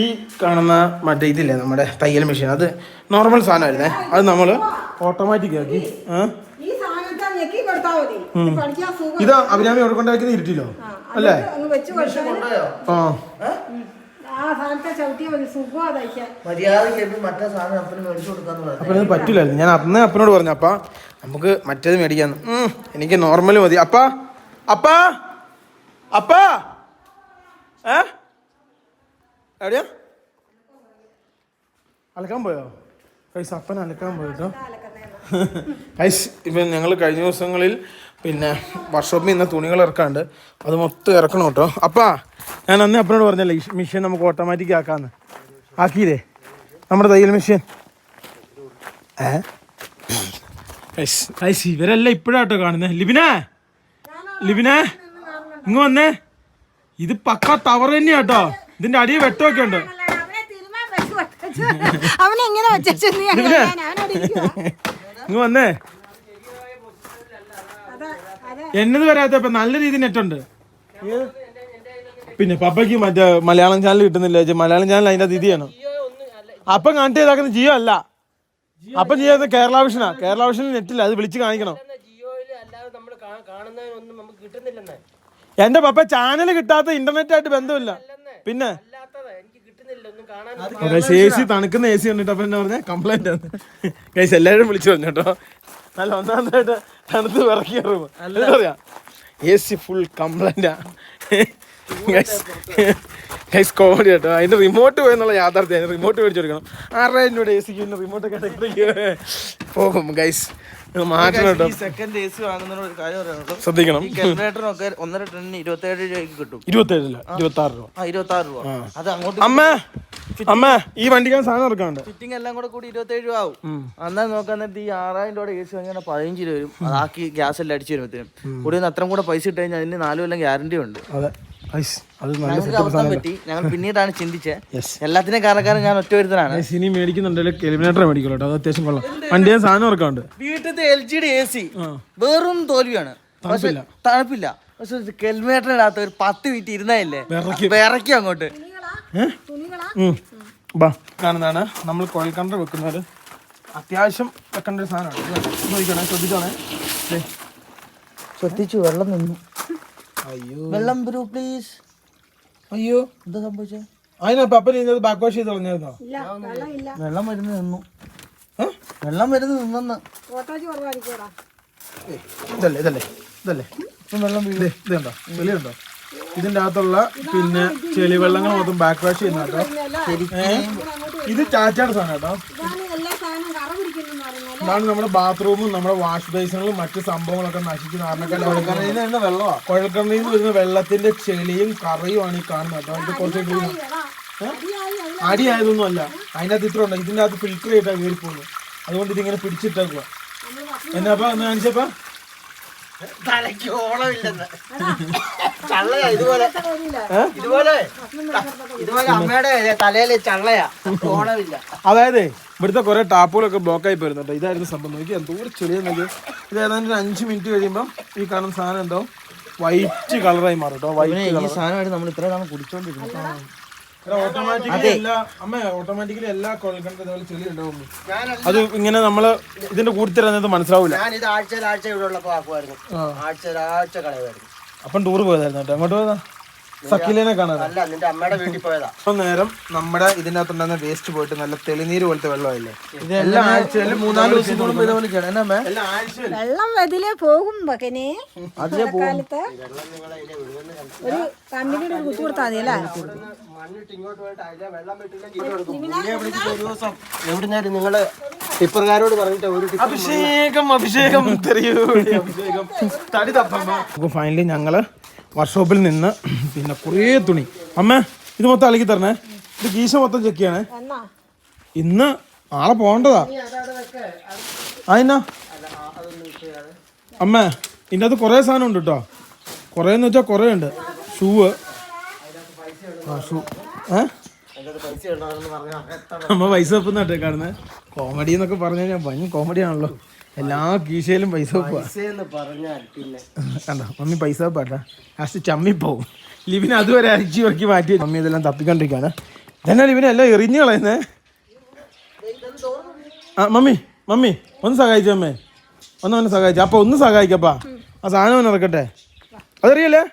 ഈ കാണുന്ന മറ്റേ ഇതില്ലേ നമ്മുടെ തയ്യൽ മെഷീൻ, അത് നോർമൽ സാധനമായിരുന്നേ. അത് നമ്മൾ ഓട്ടോമാറ്റിക് ആക്കി. ഈ സാധനത്തെ ഞെക്കി കൊടുത്താൽ മതി. ഇത് പഠിക്കാൻ സുഖം. ഇത് അഭിരാമി അവിടെ കൊണ്ടാക്കുന്നത് ഇരുട്ടില്ലോ അല്ലേ? അങ്ങ് വെച്ച് കൊടുത്താൽ ആ ആ സാധനത്തെ ചവിട്ടിയാൽ മതി. സുഖമാണ് തയ്ക്കാൻ. മര്യാദയ്ക്ക് മറ്റേ സാധനം അപ്പന് മേടിച്ചു കൊടുക്കാന്ന് അപ്പം ഇത് പറ്റില്ലായിരുന്നു. ഞാൻ അന്ന് അപ്പനോട് പറഞ്ഞു, അപ്പാ നമുക്ക് മറ്റേത് മേടിക്കാന്ന്. എനിക്ക് നോർമൽ മതി. അപ്പാ അപ്പാ അപ്പാ എവിടെയാ അലക്കാൻ പോയോ? കൈസ് അപ്പൻ അലക്കാൻ പോയിട്ടോ. കൈസ് ഇപ്പം ഞങ്ങൾ കഴിഞ്ഞ ദിവസങ്ങളിൽ പിന്നെ വർക്ക്ഷോപ്പിൽ നിന്ന് തുണികൾ ഇറക്കാണ്ട് അത് മൊത്തം ഇറക്കണം കേട്ടോ. അപ്പാ ഞാൻ അന്ന് അപ്പനോട് പറഞ്ഞല്ലേ ഈ മെഷീൻ നമുക്ക് ഓട്ടോമാറ്റിക് ആക്കാന്ന്. ആക്കിയില്ലേ നമ്മുടെ തയ്യൽ മെഷീൻ? കൈസ് ഇവരെല്ലാം ഇപ്പോഴാട്ടോ കാണുന്നത്. ലിബിനെ ഇങ്ങ് വന്നേ. ഇത് പക്ക ടവർ തന്നെയാ കേട്ടോ. ഇതിന്റെ അടിയിൽ വെട്ടമൊക്കെ ഉണ്ട്. ഇങ്ങ് വന്നേ. എന്നത് വരാത്ത ഇപ്പൊ നല്ല രീതിയിൽ നെറ്റുണ്ട്. പിന്നെ പപ്പയ്ക്ക് മറ്റേ മലയാളം ചാനൽ കിട്ടുന്നില്ല. മലയാളം ചാനൽ അതിന്റെ ഇതിയാണ്. അപ്പം കണക്ട് ചെയ്താക്കുന്ന ജിയോ അല്ല. അപ്പം ജിയോ കേരള വിഷനാ. കേരള വിഷനിൽ നെറ്റില്ല. അത് വിളിച്ച് കാണിക്കണം. എന്റെ പപ്പ ചാനൽ കിട്ടാത്ത ഇന്റർനെറ്റ് ആയിട്ട് ബന്ധമില്ല. പിന്നെ എ സി തണുക്കുന്ന എ സി കണ്ടിട്ട് അപ്പൊ എന്നാ പറഞ്ഞ കംപ്ലൈന്റ് ആണ്. ഗൈസ് എല്ലാവരും വിളിച്ചു പറഞ്ഞു കേട്ടോ. നല്ല ഒന്നാമതായിട്ട് തണുത്ത് വിറക്കി റൂം എന്താ പറയാ, എ സി ഫുൾ കംപ്ലൈന്റാ. ഗൈസ് കോമഡി കേട്ടോ. അതിന്റെ റിമോട്ട് പോയെന്നുള്ള യാഥാർത്ഥ്യം. റിമോട്ട് മേടിച്ചു കൊടുക്കണം. 6000 രൂപയുടെ എ സിക്ക് റിമോട്ട് പോകും. ഗൈസ് മാറ്റണം കേട്ടോ. സെക്കൻഡ് AC വാങ്ങുന്ന ഒരു കാര്യം പറയാനുള്ളൂ. ശ്രദ്ധിക്കണം. ഈ കാൽക്കുലേറ്ററിനൊക്കെ 1.5 ടണ്ണിന് 27 രൂപയ്ക്ക് കിട്ടും. 27 26 രൂപ. 26 രൂപ. അത് അങ്ങോട്ട് അമ്മ ഈ വണ്ടിക്കാൻ സാധനം ഇറക്കാണ്ട് ഫിറ്റിംഗ് എല്ലാം കൂടെ കൂടി 27 രൂപ ആവും. എന്നാൽ നോക്കാൻ നേരത്തെ ഈ 6000 രൂപയുടെ AC വാങ്ങിയാൽ 15 രൂപ വരും. അതാക്കി ഗ്യാസ് എല്ലാം അടിച്ചു വരുമ്പോഴത്തേനും കൂടി അത്രയും കൂടെ പൈസ ഇട്ട് കഴിഞ്ഞാൽ അതിന് 4 കൊല്ലം ഗ്യാരണ്ടി ഉണ്ട്. ഞങ്ങൾക്ക് അവസ്ഥ പറ്റി. ഞങ്ങൾ പിന്നീടാണ് ചിന്തിച്ചത്. എല്ലാത്തിനും കാരണക്കാരൻ ഞാൻ ഒറ്റ ഒരുത്തനാണ്. ഇനി മേടിക്കുന്നുണ്ടെങ്കിൽ എലിമിനേറ്റർ മേടിക്കുള്ളൂ. അത് അത്യാവശ്യം കൊള്ളാം. വണ്ടിയെ സാധനം ഇറക്കാണ്ട്. വീട്ടിലത്തെ LG യുടെ AC വെറും തോൽവിയാണ്. പക്ഷെ തണുപ്പില്ല. പക്ഷെ കെൽമേറ്റർ ഇടാത്ത ഒരു 10 മിനിറ്റ് ഇരുന്നല്ലേ വിറക്കി അങ്ങോട്ട്. കാണുന്നതാണ് നമ്മൾ കോയിൽ കണ്ടർ വെക്കുന്നത്. അത്യാവശ്യം വെക്കേണ്ട ഒരു സാധനമാണ്. ശ്രദ്ധിച്ചോണേ. ശ്രദ്ധിച്ചു. വെള്ളം നിന്നു. അയ്യോ വെള്ളം ബ്രൂ പ്ലീസ്. അയ്യോ എന്താ സംഭവിച്ചേ? അതിനാ പപ്പ ചെയ്യുന്നത് ബാക്ക് വാഷ് ചെയ്ത് കളഞ്ഞായിരുന്നോ? വെള്ളം വരുന്ന നിന്നു. വെള്ളം വരുന്ന നിന്നെന്ന്. ഇതല്ലേ ഇതല്ലേ ഇതല്ലേ വെള്ളം വീട് ഇതുണ്ടോ വെളിയുണ്ടോ? ഇതിന്റെ അകത്തുള്ള പിന്നെ ചെളി വെള്ളങ്ങൾ മൊത്തം ബാക്ക് വാഷ് ചെയ്യുന്ന കേട്ടോ. ഇത് ചാച്ചാട് സാധനം കേട്ടോ. ഇതാണ് നമ്മുടെ ബാത്റൂമും നമ്മുടെ വാഷ് ബേസിനുകളും മറ്റു സംഭവങ്ങളൊക്കെ നശിക്കുന്ന കാരണക്കാരുടെ വെള്ളമാണ്. കുഴൽക്കണ്ണിൽ നിന്ന് വരുന്ന വെള്ളത്തിന്റെ ചെളിയും കറിയുമാണ് ഈ കാണുന്നത് കേട്ടോ. ഇത് കുറച്ച് അടിയായതൊന്നും അല്ല. അതിനകത്ത് ഇത്ര ഉണ്ട്. ഇതിന്റെ അകത്ത് ഫിൽറ്റർ ചെയ്തിട്ടാണ് കയറി പോകുന്നത്. അതുകൊണ്ട് ഇതിങ്ങനെ പിടിച്ചിട്ടേക്കുക. എന്നാപ്പാ ഒന്ന് കാണിച്ചപ്പാ തലയ്ക്ക് ഓളമില്ലെന്ന്. ചള്ളയാ. ഇതുപോലെ അമ്മയുടെ തലയില് ചള്ളയാ. ഓളമില്ല. അതായത് ഇവിടുത്തെ കുറെ ടാപ്പുകളൊക്കെ ബ്ലോക്കായി പോയിരുന്നു കേട്ടോ. ഇതായിരുന്നു സംഭവം. നോക്കി എന്തോരം ചെളിയെന്ന് നോക്കി. ഇത് ഏതാണ്ട് 5 മിനിറ്റ് കഴിയുമ്പോൾ ഈ കാണുന്ന സാധനം എന്തോ വൈറ്റ് കളറായി മാറും കേട്ടോ. ഈ സാധനമായിട്ട് നമ്മൾ ഇത്ര നാൾ കുടിച്ചോണ്ടിരിക്കുന്നത്. ഓട്ടോമാറ്റിക്കലി എല്ലാ കൊഴൽക്കിണറും ചെളി ഉണ്ടാവും. അത് ഇങ്ങനെ നമ്മള് ഇതിന്റെ കൂട്ടിത്തരുന്നത് മനസ്സിലാവൂല. ആഴ്ച ഇവിടെ ഉള്ളപ്പോ ആക്കുമായിരുന്നു. ആഴ്ച കളയുമായിരുന്നു. അപ്പം ടൂർ പോയതായിരുന്നു കേട്ടോ. അങ്ങോട്ട് പോയതാ സക്കീലിനെ കാണാൻ. അല്ല, നിന്റെ അമ്മയുടെ വീട്ടിൽ പോയതാ. അപ്പൊ നേരം നമ്മുടെ ഇതിനകത്തുണ്ടാകുന്ന വേസ്റ്റ് പോയിട്ട് നല്ല തെളിനീര് പോലത്തെ വെള്ളമല്ലേ. എല്ലാ ആഴ്ചയിലും 4 ദിവസം വെള്ളം അതിലേ പോകും. മകനെ കാലത്ത് ഒരു കമ്പിനിയുടെ കുത്തി കൊടുത്താൽ മതി അല്ലേ? എവിടുന്നാലും നിങ്ങള് ടിപ്പർകാരോട് പറഞ്ഞിട്ട് ഒരു അഭിഷേകം തടി തപ്പ. ഫൈനലി ഞങ്ങള് വർക്ക്ഷോപ്പിൽ നിന്ന് പിന്നെ കുറേ തുണി. അമ്മ ഇത് മൊത്തം അലക്കി തരണേ. ഇത് കീശ മൊത്തം ചെക്ക് ചെയ്യണേ. ഇന്ന് ആളെ പോകേണ്ടതാ. അതിനാ അമ്മ ഇതിൻ്റെ അകത്ത് കുറേ സാധനം ഉണ്ട് കേട്ടോ. കുറേന്ന് വെച്ചാൽ കുറേ ഉണ്ട്. ഷൂവ് ഷൂ പൈസ ഉണ്ടാകുമെന്ന് പറഞ്ഞാൽ അമ്മ പൈസ വെപ്പുന്നാട്ടെ കാണുന്നത്. കോമഡി എന്നൊക്കെ പറഞ്ഞു കഴിഞ്ഞാൽ വൻ കോമഡിയാണല്ലോ. എല്ലാ കീശയിലും പൈസ വെക്കുക. പൈസയെന്ന് പറഞ്ഞാൽ പിന്നെ കണ്ടോ മമ്മി പൈസ വെപ്പാട്ടാ. ലാസ്റ്റ് ചമ്മിപ്പോവും. ലിവിന് അതുവരെ അരിച്ചു ഇറക്കി മാറ്റി മമ്മി ഇതെല്ലാം തപ്പിക്കൊണ്ടിരിക്കുകയാണ്. ഇതെന്നാ ലിവിനെ എല്ലാം എറിഞ്ഞു കളയുന്നേ. ആ മമ്മി മമ്മി ഒന്ന് സഹായിച്ചു അമ്മേ. ഒന്ന് സഹായിച്ചു. അപ്പോൾ ഒന്ന് സഹായിക്കപ്പാ. ആ സാധനം ഒന്ന് ഇറക്കട്ടെ. അതറിയല്ലേ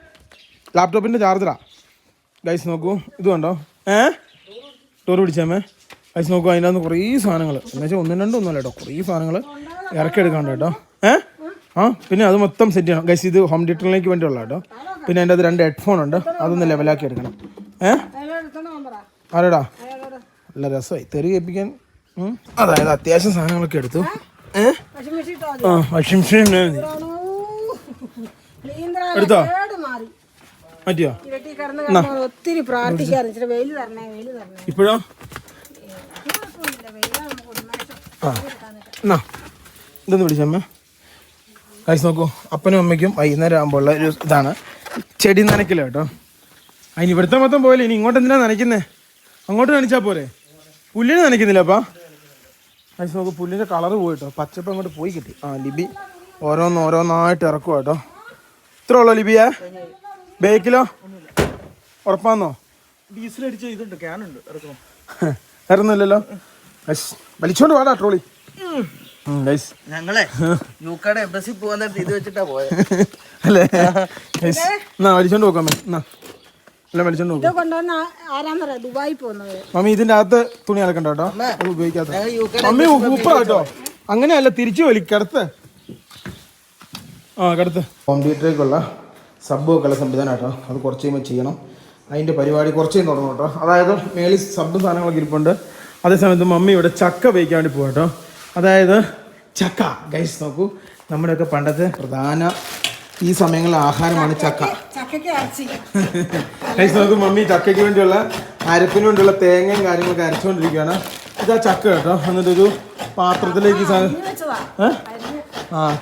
ലാപ്ടോപ്പിൻ്റെ ചാർജറാ. ഗൈസ് നോക്കൂ ഇത് കണ്ടോ. ടൂർ പിടിച്ചമ്മേ. ഗൈസ് നോക്കൂ അതിൻ്റെ അകത്ത് കുറേ സാധനങ്ങൾ എന്ന് വെച്ചാൽ ഒന്നും രണ്ടും ഒന്നുമല്ല കേട്ടോ. കുറേ സാധനങ്ങൾ ഇറക്കിയെടുക്കാണ്ട് കേട്ടോ. ആ പിന്നെ അത് മൊത്തം സെറ്റ് ചെയ്യണം ഗൈസ്. ഇത് ഹോം തിയേറ്ററിലേക്ക് വേണ്ടിയുള്ള കേട്ടോ. പിന്നെ അതിൻ്റെ അത് 2 ഹെഡ്ഫോൺ ഉണ്ട്. അതൊന്ന് ലെവലാക്കി എടുക്കണം. ആരോടാ നല്ല രസമായി തെറി കേൾപ്പിക്കാൻ. അതായത് അത്യാവശ്യം സാധനങ്ങളൊക്കെ എടുത്തു. വാഷിംഗ് മെഷീൻ എടുത്തോ മാറ്റിയോ? ഒത്തിരി പ്രാർത്ഥിക്കാറ് വെയില് തരണേ വെയില് തരണേ. ഇപ്പോഴോ എന്നാ ഇതൊന്ന് പിടിച്ചമ്മ. കഴിച്ച് നോക്കൂ. അപ്പനും അമ്മയ്ക്കും വൈകുന്നേരം ആകുമ്പോൾ ഉള്ള ഒരു ഇതാണ് ചെടി നനയ്ക്കില്ല കേട്ടോ. അതിന് ഇവിടുത്തെ മൊത്തം പോയല്ലേ. ഇനി ഇങ്ങോട്ട് എന്തിനാ നനയ്ക്കുന്നേ? അങ്ങോട്ട് നനച്ചാൽ പോരെ. പുല്ലിന് നനയ്ക്കുന്നില്ല അപ്പാ. കഴിച്ച് നോക്കൂ. പുല്ലിൻ്റെ കളറ് പോയിട്ടോ. പച്ചപ്പ് അങ്ങോട്ട് പോയി കിട്ടി. ലിബി ഓരോന്നായിട്ട് ഇറക്കുക കേട്ടോ. ഇത്ര ഉള്ളോ ലിബിയാ? ബേക്കിലോ ഉറപ്പാന്നോ? ഡീസലടിച്ച ഇതുണ്ട് ക്യാനുണ്ട് ഇറക്കണം. ഇറന്നില്ലല്ലോ. വലിച്ചോണ്ട് വാടാ ട്രോളി. ഞങ്ങളെ യുകെയുടെ എംബസി പോകാൻ നേരത്തെ ഇത് വെച്ചിട്ടാ പോയത് അല്ലേ? എന്നാ വലിച്ചോണ്ട് പോക്കാമേ. എന്നാ എല്ലാം വലിച്ചോണ്ട് പോക്കാം. കൊണ്ടുവന്ന ആരാന്നറിയാ ദുബായി പോകുന്നത്. മമ്മി ഇതിന്റെ അകത്ത് തുണി അലക്കണ്ട കേട്ടോ. അത് ഉപയോഗിക്കാത്ത മമ്മി സൂപ്പർ കേട്ടോ. അങ്ങനെയല്ല തിരിച്ചു വലി കിടത്ത്. കിടത്ത്. ഹോം തിയേറ്ററിലേക്കുള്ള സബ് വെക്കുള്ള സംവിധാനം കേട്ടോ. അത് കുറച്ച് കഴിയുമ്പോൾ ചെയ്യണം. അതിൻ്റെ പരിപാടി കുറച്ച് കഴിഞ്ഞ് തുടങ്ങും കേട്ടോ. അതായത് മേളിൽ സബ് സാധനങ്ങളൊക്കെ ഇരിപ്പുണ്ട്. അതേസമയത്ത് മമ്മി ഇവിടെ ചക്ക വേവിക്കാൻ വേണ്ടി പോകും കേട്ടോ. അതായത് ചക്ക ഗൈസ് നോക്കൂ. നമ്മുടെയൊക്കെ പണ്ടത്തെ പ്രധാന ഈ സമയങ്ങളിലെ ആഹാരമാണ് ചക്ക. ഗൈസ് നോക്കൂ. മമ്മി ചക്കയ്ക്ക് വേണ്ടിയുള്ള അരപ്പിന് വേണ്ടിയുള്ള തേങ്ങയും കാര്യങ്ങളൊക്കെ അരച്ചുകൊണ്ടിരിക്കുകയാണ്. ഇതാ ചക്ക കേട്ടോ. എന്നിട്ടൊരു പാത്രത്തിലേക്ക്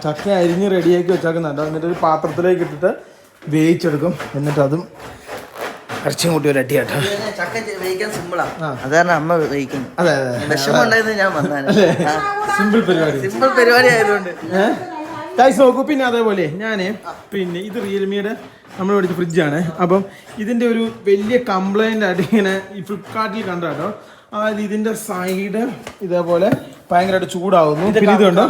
ചക്ക അരിഞ്ഞ് റെഡിയാക്കി വെച്ചേക്കുന്നുണ്ടോ. എന്നിട്ടൊരു പാത്രത്തിലേക്ക് ഇട്ടിട്ട് വേവിച്ചെടുക്കും. എന്നിട്ട് അതും ഇറച്ചിയും കൂട്ടി ഒരു അടി കേട്ടോ. ചക്ക വേവിക്കാൻ സിമ്പിളാണ്. അതാണ് അമ്മ വേവിക്കുന്നത്. അതെ വിഷമുണ്ടായിരുന്നു ഞാൻ വന്നാണ്. സിമ്പിൾ പരിപാടി ആയതുകൊണ്ട് ഗൈസ് നോക്കൂ. പിന്നെ അതേപോലെ ഞാൻ പിന്നെ ഇത് റിയൽമിയുടെ നമ്മൾ മേടിച്ച ഫ്രിഡ്ജാണ്. അപ്പം ഇതിൻ്റെ ഒരു വലിയ കംപ്ലൈൻ്റ് ആയിട്ട് ഇങ്ങനെ ഈ ഫ്ലിപ്കാർട്ടിൽ കണ്ടോ കേട്ടോ. അതായത് ഇതിൻ്റെ സൈഡ് ഇതേപോലെ ഭയങ്കരമായിട്ട് ചൂടാവുന്നു. പിന്നെ ഇതുണ്ടോ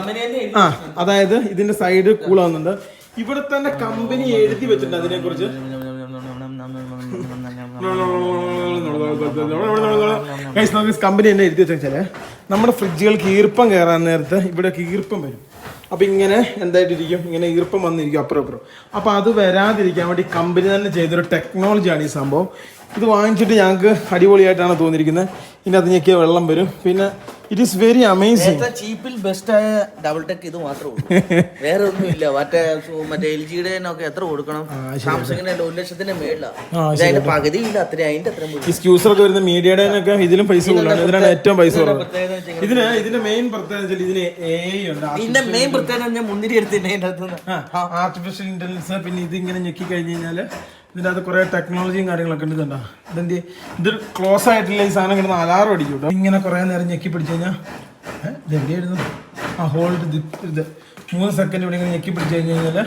അതായത് ഇതിൻ്റെ സൈഡ് കൂളാവുന്നുണ്ട്. ഇവിടെ തന്നെ കമ്പനി എഴുതി വെച്ചിട്ടുണ്ട് അതിനെക്കുറിച്ച്. കമ്പനി തന്നെ എഴുതി വെച്ചാൽ നമ്മുടെ ഫ്രിഡ്ജുകൾക്ക് ഈർപ്പം കയറാൻ നേരത്ത് ഇവിടെ ഈർപ്പം വരും. അപ്പം ഇങ്ങനെ എന്തായിട്ടിരിക്കും, ഇങ്ങനെ ഈർപ്പം വന്നിരിക്കും അപ്പുറം ഇപ്പുറം. അപ്പോൾ അത് വരാതിരിക്കാൻ വേണ്ടി കമ്പനി തന്നെ ചെയ്തൊരു ടെക്നോളജിയാണ് ഈ സംഭവം. ഇത് വാങ്ങിച്ചിട്ട് ഞങ്ങൾക്ക് അടിപൊളിയായിട്ടാണ് തോന്നിയിരിക്കുന്നത്. ഇതിനകത്ത് ഞെക്കിയ വെള്ളം വരും. പിന്നെ ഇറ്റ് ഈസ് വെരി അമേസിങ്. ചീപ്പിൽ ബെസ്റ്റ് ആയ ഡബിൾ ടെക് ഇത് മാത്രമേ ഉള്ളൂ. വേറെ ഒന്നുമില്ല. മറ്റേ എൽ ജിയുടെ എത്ര കൊടുക്കണം? സാംസങ്ങിന്റെ 1 ലക്ഷത്തിന്റെ മേളിലാണ്. പകുതി ഇല്ല. ഈ സ്ക്യൂസറൊക്കെ വരുന്ന മീഡിയയുടെ ഇതിലും പൈസ കൂടുതലാണ്. ഇതിനാണ് ഏറ്റവും പൈസ കുറവ്. ഇതിന്റെ മെയിൻ പ്രത്യേകത ഇതിന് AI ഉണ്ട്. ഇതിന്റെ മെയിൻ പ്രത്യേകത ഞാൻ മുന്തിരി എടുത്തിട്ടുണ്ട്. Artificial intelligence. പിന്നെ ഇതിങ്ങനെ ഞെക്കി കഴിഞ്ഞ് കഴിഞ്ഞാൽ ഇതിൻ്റെ അകത്ത് കുറേ ടെക്നോളജിയും കാര്യങ്ങളൊക്കെ ഉണ്ട്. ഇതുണ്ടോ ഇത് ക്ലോസ് ആയിട്ടില്ല. ഈ സാധനം കിടന്ന് അലാറം അടിക്കും കേട്ടോ. ഇങ്ങനെ കുറേ നേരം ഞെക്കി പിടിച്ച് കഴിഞ്ഞാൽ ഇതെവിടെയായിരുന്നു ഹോൾഡ് ഇത് 3 സെക്കൻഡ് ഇവിടെ ഇങ്ങനെ ഞെക്കി പിടിച്ച് കഴിഞ്ഞ് കഴിഞ്ഞാൽ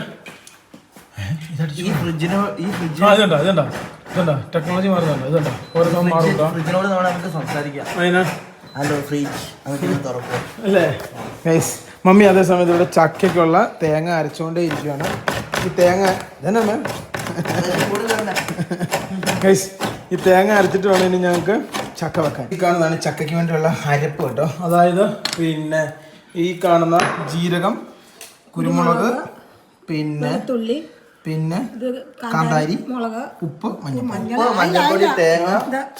ഇതുണ്ടോ ടെക്നോളജി മാറുന്നുണ്ടോ. ഇതുണ്ടോ ഓരോ മാറും കേട്ടോ. ഫ്രിഡ്ജിനോട് നമുക്ക് സംസാരിക്കാം. ഹലോ ഫ്രിഡ്ജ് തുറക്കും അല്ലേ ഗൈസ്. മമ്മി അതേ സമയത്ത് ഇവിടെ ചക്കയ്ക്കുള്ള തേങ്ങ അരച്ചുകൊണ്ടേ ഇരിക്കുകയാണ്. ഈ തേങ്ങ ഇതന്നെ ഗൈസ്. ഈ തേങ്ങ അരച്ചിട്ട് വേണം ഇനി ഞങ്ങൾക്ക് ചക്ക വെക്കാൻ. ഈ കാണുന്നതാണ് ചക്കയ്ക്ക് വേണ്ടിയുള്ള അരപ്പ് കേട്ടോ. അതായത് പിന്നെ ഈ കാണുന്ന ജീരകം, കുരുമുളക്, പിന്നെ കാന്താരി, ഉപ്പ്, മഞ്ഞൾപ്പൊടി, തേങ്ങ,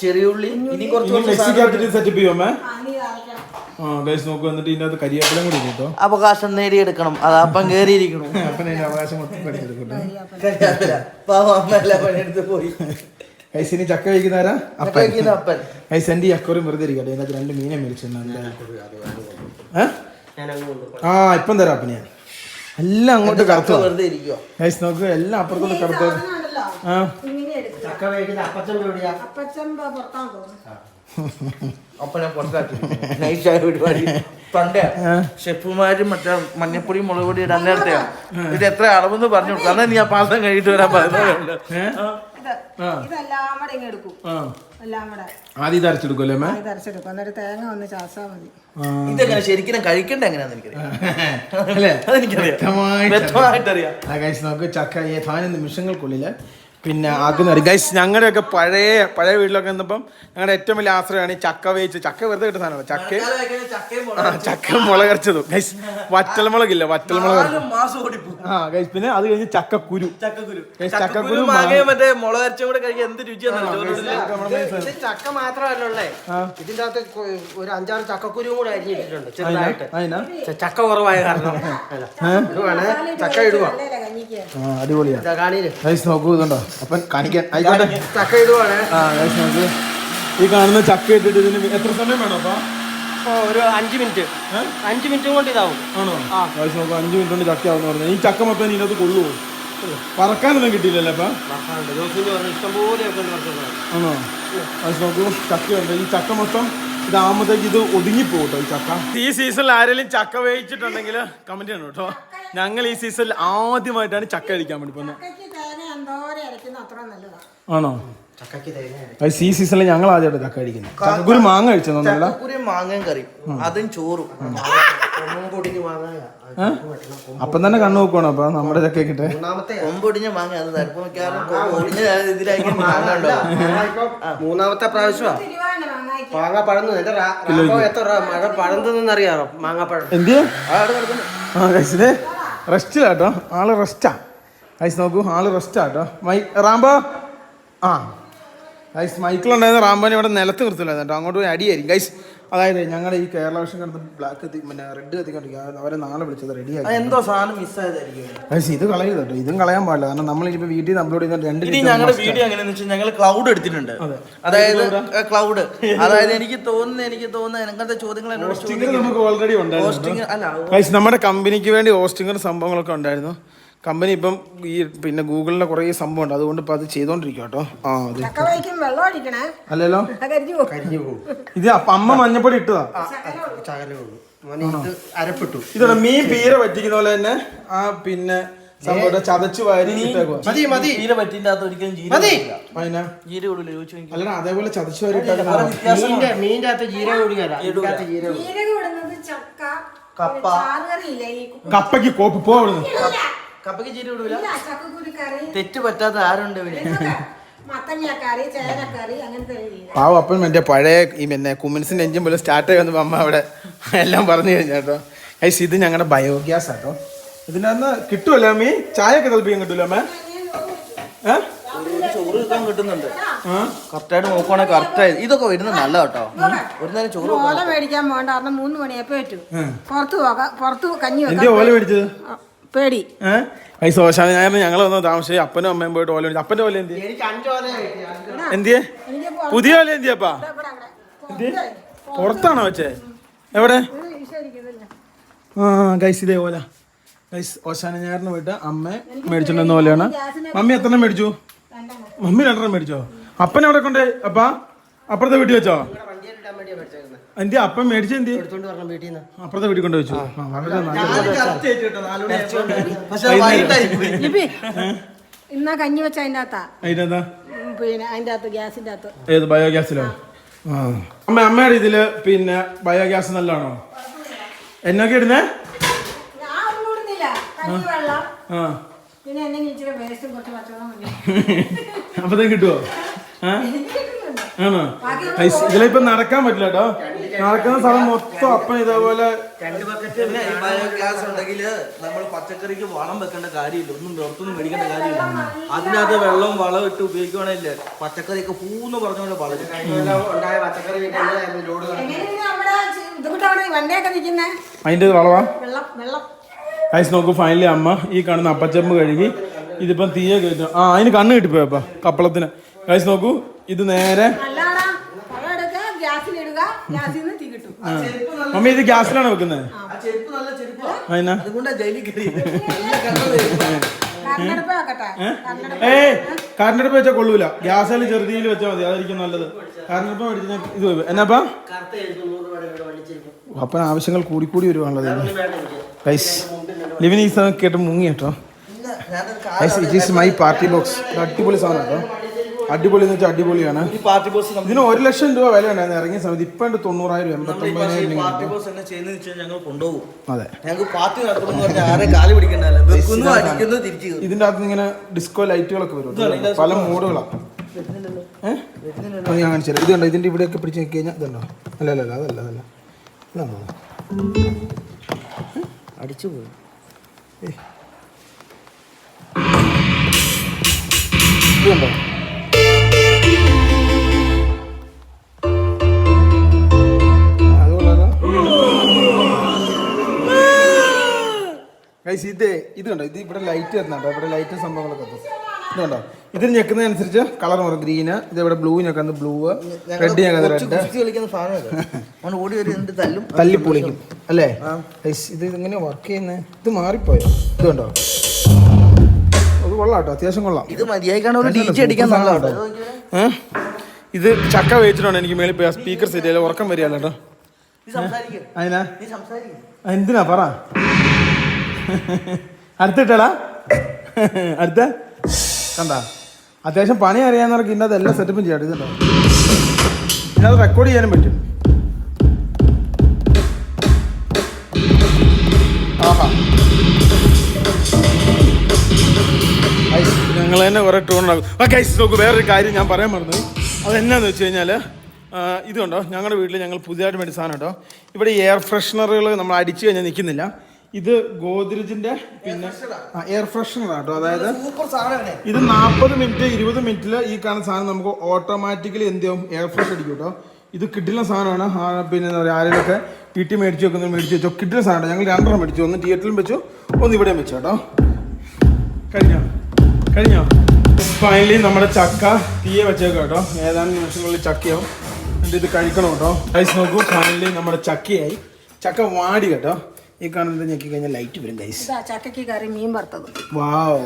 ചെറിയുള്ളി. ഇനി കുറച്ച് സെറ്റപ്പ് ചെയ്യുമേ. ഗൈസ് നോക്കൂ. എന്നിട്ട് ഇതിനകത്ത് കരിയാപ്പിലും കൂടി കേട്ടോ. അവകാശം നേടിയെടുക്കണം. അത് അപ്പം കയറിയിരിക്കണം. അപ്പം അതിന്റെ അവകാശം മൊത്തം എടുത്തിട്ടുണ്ട്. പോയി കൈസിന് ചക്ക കഴിക്കുന്നവരാ അപ്പൻ. കൈസ് എൻ്റെ ഈ അക്കോറിയും വെറുതെ ഇരിക്കട്ടെ. ഇതിനകത്ത് 2 മീനെ മേടിച്ചു. ഇപ്പം തരാം. അപ്പം ഞാൻ എല്ലാം അങ്ങോട്ട് കറുത്തോ. കൈസ് നോക്ക്. എല്ലാം അപ്പുറത്തോട്ട് കറുത്തോ. അപ്പൊ ഞാൻ പുറത്താക്കി നൈസായ പരിപാടി. പണ്ടേ ഷെഫുമാരും മറ്റേ മഞ്ഞപ്പൊടിയും മുളക് പൊടി ഇടാൻ നേരത്തെയാ ഇത് എത്ര അളവെന്ന് പറഞ്ഞു കൊടുക്കും. അന്നാ നീ ആ പാത്രം കഴിയിട്ട് വരാൻ പറഞ്ഞത്. ഇതെല്ലാം കൂടെ ഇങ്ങ് എടുക്കും. എല്ലാം കൂടെ ആദ്യം ഇത് അരച്ചെടുക്കുമല്ലേ അമ്മേ? ഇത് അരച്ചെടുക്കും. എന്നിട്ട് തേങ്ങ ഒന്ന് ചാസാ മതി. ഇതെങ്ങനെ ശരിക്കും കഴിക്കണ്ട എങ്ങനെയാന്ന് അല്ലേ? എനിക്കറിയാം, വ്യക്തമായിട്ടറിയാം. നമുക്ക് ചക്ക ഏതാനും നിമിഷങ്ങൾക്കുള്ളിൽ പിന്നെ ആക്കുന്ന ഗൈസ്. ഞങ്ങളുടെയൊക്കെ പഴയ വീട്ടിലൊക്കെ നിന്നപ്പം ഞങ്ങളുടെ ഏറ്റവും വലിയ ആശ്രയമാണ് ഈ ചക്ക വേവിച്ച്. ചക്ക വെറുതെ കിട്ടുന്ന സാധനമാണ് ചക്ക മുളകരച്ചതും ഗൈസ്. വറ്റൽമുളകില്ല, വറ്റൽമുളക്. ഗൈസ് പിന്നെ അത് കഴിഞ്ഞ് ചക്കക്കുരു മറ്റേ മുളകരച്ചും കൂടെ കഴിക്കാൻ എന്ത് രുചിയാണെന്ന്. ചക്ക മാത്രമല്ലേ ഇതിന്റെ അകത്ത് ഒരു 5-6 ചക്കക്കുരുവും കൂടെ അരിഞ്ഞിട്ടിട്ടുണ്ട് ചെറുതായിട്ട്. ചക്ക കുറവായ കാരണം ഇടുവാണ്, ചക്ക ഇടുവാ. അടിപൊളിയാണ് ഗൈസ്. നോക്കൂ, ഇതുണ്ടോ അപ്പം കാണിക്കാൻ ആയിക്കോട്ടെ. ചക്ക ഇടുവാണ്. ഗൈസ് നോക്ക്, ഈ കാണുന്ന ചക്ക ഇട്ടിട്ട് ഇതിന് എത്ര സമയം വേണം അപ്പൊ? ഒരു 5 മിനിറ്റ് 5 മിനിറ്റ് കൊണ്ട് ഇതാവും. ആണോ? ഗൈസ് നോക്ക്, 5 മിനിറ്റ് കൊണ്ട് ചക്ക ആവുന്ന പറഞ്ഞാൽ ഈ ചക്ക മൊത്തം ഇതിനകത്ത് കൊള്ളുവോ? പറക്കാനൊന്നും കിട്ടിയില്ലല്ലോ അപ്പൊ? ഇഷ്ടംപോലെ ആണോ? ഗൈസ് നോക്കൂ, ചക്കയുണ്ട്. ഈ ചക്ക മൊത്തം ഇതാകുമ്പോഴത്തേക്ക് ഇത് ഒതുങ്ങിപ്പോകും കേട്ടോ ഈ ചക്ക. ഈ സീസണിൽ ആരെങ്കിലും ചക്ക വേവിച്ചിട്ടുണ്ടെങ്കിൽ കമന്റ് ചെയ്യണം കേട്ടോ. ഞങ്ങൾ ഈ സീസണിൽ ആദ്യമായിട്ടാണ് ചക്ക കഴിക്കാൻ വേണ്ടി പോകുന്നത്. ആണോ? ഈ സീസണിൽ ഞങ്ങൾ ആദ്യമായിട്ട് ചക്ക കഴിക്കുന്നത്. ചക്കക്കുരു മാങ്ങ കഴിച്ചോന്നല്ല, മാങ്ങയും കറി അതും ചോറും. അപ്പം തന്നെ കണ്ണു നോക്കുവാണോ അപ്പൊ നമ്മുടെ ചക്ക കിട്ടെ? കൊമ്പൊടിഞ്ഞ മാങ്ങ അത് ഇതിലായിരിക്കും. മൂന്നാമത്തെ പ്രാവശ്യമാ മാങ്ങ പഴന്നു. എന്റെ എത്ര മഴ പഴന്നറിയാറോ? മാങ്ങാപ്പഴം എന്ത് കഴിച്ചത്? റെസ്റ്റിലാട്ടോ ആള്. റെസ്റ്റാ ഗൈസ്. നോക്കൂ, ആള് റെസ്റ്റാട്ടോ. റാംബോ ഗൈസ് മൈക്കിളുണ്ടായിരുന്ന റാംബോനെ ഇവിടെ നിലത്ത് നിർത്തില്ലായിരുന്നു കേട്ടോ. അങ്ങോട്ട് പോയി അടിയായിരിക്കും ഗൈസ്. അതായത് ഞങ്ങളുടെ ഈ കേരള വിഷൻ കണ്ടത് ബ്ലാക്ക് പിന്നെ റെഡ് കത്തിക്കൊണ്ടിരിക്കുക. അവരെ നാളെ വിളിച്ചത് റെഡിയാക്കി. എന്തോ സാധനം മിസ്സായതായിരിക്കും ഗൈസ്. ഇത് കളയരുത് കേട്ടോ, ഇതും കളയാൻ പാടില്ല. കാരണം നമ്മളിപ്പോൾ വീട്ടിൽ നിന്ന് അപ്ലോഡ് ചെയ്യുന്ന 2 ഞങ്ങളുടെ വീഡിയോ എങ്ങനെയാന്ന് വെച്ചാൽ ഞങ്ങൾ ക്ലൗഡ് എടുത്തിട്ടുണ്ട്. അതായത് ക്ലൗഡ്, അതായത് എനിക്ക് തോന്നുന്നത് അങ്ങനത്തെ ചോദ്യങ്ങൾ നമുക്ക് ഓൾറെഡി ഉണ്ടായിരുന്നു ഗൈസ്. നമ്മുടെ കമ്പനിക്ക് വേണ്ടി ഹോസ്റ്റിംഗർ സംഭവങ്ങളൊക്കെ ഉണ്ടായിരുന്നു. കമ്പനി ഇപ്പം ഈ പിന്നെ ഗൂഗിളിലെ കുറേ സംഭവം ഉണ്ട്, അതുകൊണ്ട് ഇപ്പം അത് ചെയ്തോണ്ടിരിക്കും കേട്ടോ. അല്ലല്ലോ, ഇത് അമ്മ മഞ്ഞപ്പൊടി ഇട്ടതാ. അരപ്പെട്ടു. ഇതാണ് മീൻ പീര പറ്റിക്കുന്ന പോലെ തന്നെ ആ പിന്നെ സംഭവം ചതച്ചു വാരി അല്ല അതേപോലെ ചതച്ചു വാരി മീനിന്റെ അകത്ത് ജീരകം കപ്പയ്ക്ക് കോപ്പ് പോവുന്നു. കപ്പയ്ക്ക് ജീര ഇടൂല. തെറ്റ് പറ്റാത്ത ആരുണ്ട് ഇവിടെ? പാവം അപ്പം മറ്റേ പഴയ ഈ പിന്നെ കുമിൻസിന്റെ എഞ്ചിൻ പോലെ സ്റ്റാർട്ട് ആയി വന്നപ്പോൾ അമ്മ അവിടെ എല്ലാം പറഞ്ഞു കഴിഞ്ഞാ കേട്ടോ. ഐസ് ഇത് ഞങ്ങളുടെ ബയോഗ്യാസ് ആട്ടോ. ഇതിനകത്ത് കിട്ടുമല്ലോ അമ്മീ? ചായ ഒക്കെ തിളപ്പിക്കാൻ കിട്ടൂല്ലോ അമ്മ? ചോറ് കിട്ടാൻ കിട്ടുന്നുണ്ട്. കറക്റ്റായിട്ട് നോക്കുവാണെങ്കിൽ കറക്റ്റായി ഇതൊക്കെ വരുന്നത് നല്ല കേട്ടോ. ഒരു നേരം ചോറ് ഓല മേടിക്കാൻ പോകണ്ട, കാരണം 3 മണിയപ്പോ പറ്റൂ. പുറത്ത് കഞ്ഞി ഓല മേടിച്ചത് പേടി. ശോശാന ഞായറിന് ഞങ്ങൾ വന്ന താമസിച്ച് അപ്പനും അമ്മയും പോയിട്ട് ഓല മേടിച്ചു. അപ്പന്റെ ഓല എന്തിയെ? പുതിയ ഓല എന്തിയപ്പാ? പുറത്താണോ വെച്ചേ? എവിടെ? ഗൈസ് ഇതേ ഓല ഗൈസ്. ഓശാന ഞായറിന് പോയിട്ട് അമ്മ മേടിച്ചിട്ടുണ്ടെന്ന പോലെയാണ്. മമ്മി എത്ര മേടിച്ചു? മമ്മി 2 മേടിച്ചോ? അപ്പൻ എവിടെ കൊണ്ടേ അപ്പാ? അപ്പുറത്തെ വീട്ടിൽ വെച്ചോ? എന്തി അപ്പം മേടിച്ച എന്തി? അപ്പുറത്തെ വീട്ടിൽ കൊണ്ട് വെച്ചു. ഇന്നാ കഞ്ഞി വെച്ച അതിന്റെ പിന്നെ അതിന്റെ അകത്ത് ഗ്യാസിന്റെ അകത്ത്. ഏത് ബയോഗ്യാസിലോ? അമ്മയുടെ ഇതില് പിന്നെ ബയോഗ്യാസ് നല്ലതാണോ? എന്നൊക്കെ ഇടുന്നേ? അപ്പത്തേക്ക് കിട്ടുവോ? ആണോ? ഇതിലിപ്പൊ നടക്കാൻ പറ്റില്ല കേട്ടോ. നടക്കുന്ന സ്ഥലം മൊത്തം അപ്പൻ ഇതേപോലെ. ബയോഗ്യാസ് ഉണ്ടെങ്കിൽ നമ്മൾ പച്ചക്കറിക്ക് വളം വെക്കേണ്ട കാര്യമില്ല, ഒന്നും പുറത്തൊന്നും മേടിക്കേണ്ട കാര്യമില്ല. അതിനകത്ത് വെള്ളം വളം ഇട്ട് ഉപയോഗിക്കുകയാണെങ്കിൽ പച്ചക്കറിയൊക്കെ പൂന്ന് പറഞ്ഞ പോലെ അതിന്റെ വളവാ. ഐസ് നോക്കൂ, ഫൈനലി അമ്മ ഈ കാണുന്ന അപ്പച്ചമ്പ് കഴുകി ഇതിപ്പം തീയെ കയറ്റും. അതിന് കണ്ണ് കിട്ടിപ്പോയപ്പാ കപ്പളത്തിന്. ഐസ് നോക്കൂ, ഇത് നേരെ മമ്മി ഇത് ഗ്യാസിലാണ് വെക്കുന്നത്. കരണ്ടടുപ്പ് വെക്കട്ടെ? കറണ്ടടുപ്പ് വെച്ചാൽ കൊള്ളൂല, ഗ്യാസിൽ ചെറുതീയിൽ വെച്ചാൽ മതി, അതായിരിക്കും നല്ലത്. കറണ്ടടുപ്പ് മേടിച്ച് ഇത് എന്നാപ്പാ അപ്പൻ ആവശ്യങ്ങൾ കൂടി വരുവാണല്ലോ. ലിവിൻ ഈ സാധനം കേട്ട് മുങ്ങി കേട്ടോ. It is my party box. അടിപൊളി സാധനം കേട്ടോ, അടിപൊളി എന്ന് വെച്ചാൽ അടിപൊളിയാണ്. ഇതിന് 1 ലക്ഷം രൂപ വില ഉണ്ടായിരുന്നു ഇറങ്ങിയ സമയത്ത്. ഇപ്പൊ 90,000 89,000. അതെ, ഇതിന്റെ അകത്ത് ഇങ്ങനെ ഡിസ്കോ ലൈറ്റുകളൊക്കെ വരും, പല മോഡുകളാണ്. ഞാൻ കാണിച്ചു തരാം. ഇതുണ്ടോ, ഇതിന്റെ ഇവിടെയൊക്കെ പിടിച്ച് നോക്കി കഴിഞ്ഞാൽ ഇതുണ്ടോ? അല്ല അതല്ല ഇതാണോ? അടിച്ചു പോയി. ഇതുണ്ടോ? ഇത് കണ്ടോ, ഇത് ഇവിടെ ലൈറ്റ് വരുന്നുണ്ടോ? ഇവിടെ ലൈറ്റും സംഭവങ്ങളൊക്കെ ഇതുണ്ടോ? ഇതിന് ഞെക്കുന്നതനുസരിച്ച് കളർ മാറും. ഗ്രീന്, ഇത് ഇവിടെ ബ്ലൂ ഞെക്കുന്നത് ബ്ലൂ, റെഡ് ഞെക്കുന്നത് റെഡ്, തല്ലിപ്പൊളിക്കും അല്ലേ? ഇത് ഇങ്ങനെ വർക്ക് ചെയ്യുന്നത്. ഇത് മാറിപ്പോയോ? ഇത് കണ്ടോ, അത് കൊള്ളാം കേട്ടോ, അത്യാവശ്യം കൊള്ളാം. ഇത് മര്യാദ. ഇത് ചക്ക വേവിച്ചിട്ടാണ് എനിക്ക് മേളിൽ പോയി സ്പീക്കർ സെറ്റ് ചെയ്ത് ഉറക്കം വരികയല്ലോ കേട്ടോ. അതിനാ എന്തിനാ പറ, അടുത്തിട്ടാ അടുത്ത കണ്ട. അത്യാവശ്യം പണി അറിയാവുന്നവർക്ക് ഇന്നത് എല്ലാ സെറ്റപ്പും ചെയ്യാം. ഇതുണ്ടോ, ഇതിനകത്ത് റെക്കോർഡ് ചെയ്യാനും പറ്റും. ആഹാ, ഞങ്ങൾ തന്നെ കുറെ ടൂണുണ്ടാകും. നോക്കൂ, വേറൊരു കാര്യം ഞാൻ പറയാൻ മറന്നു. അതെന്നാന്ന് വെച്ച് കഴിഞ്ഞാൽ ഇതുണ്ടോ, ഞങ്ങളുടെ വീട്ടിൽ ഞങ്ങൾ പുതിയതായിട്ട് മേടിച്ച സാധനം കേട്ടോ. ഇവിടെ എയർ ഫ്രഷ്നറുകൾ നമ്മൾ അടിച്ചു കഴിഞ്ഞാൽ നിൽക്കുന്നില്ല. ഇത് ഗോദ്രേജിന്റെ പിന്നെ എയർ ഫ്രഷ്നർ കേട്ടോ. അതായത് ഇത് 40 മിനിറ്റ് 20 മിനിറ്റിൽ ഈ കാണുന്ന സാധനം നമുക്ക് ഓട്ടോമാറ്റിക്കലി എന്ത് ചെയ്യും, എയർ ഫ്രഷ് അടിക്കും കേട്ടോ. ഇത് കിട്ടുന്ന സാധനമാണ്. പിന്നെ എന്താ പറയുക, ആരെയൊക്കെ വീട്ടിൽ മേടിച്ച് വെച്ചോ, കിട്ടുന്ന സാധനം. ഞങ്ങൾ 2 മേടിച്ചു, ഒന്ന് തിയേറ്ററിലും വെച്ചു, ഒന്ന് ഇവിടെയും വെച്ചു കേട്ടോ. കഴിഞ്ഞോ ഫൈനലി നമ്മുടെ ചക്ക തീയെ വെച്ചേക്കാം കേട്ടോ. ഏതാനും നിമിഷങ്ങളിൽ ചക്കയാവും. എന്നിട്ട് ഇത് കഴിക്കണം കേട്ടോ. ഗൈസ് നോക്കൂ, ഫൈനലി നമ്മുടെ ചക്കയായി. ചക്ക വാടി കേട്ടോ. ഈ കാണുന്നത് ഞെക്കി കഴിഞ്ഞാൽ ലൈറ്റ് വരും ഗൈസ്. ചക്കയ്ക്ക് കറി മീൻ വറുത്തത്. വാവ്,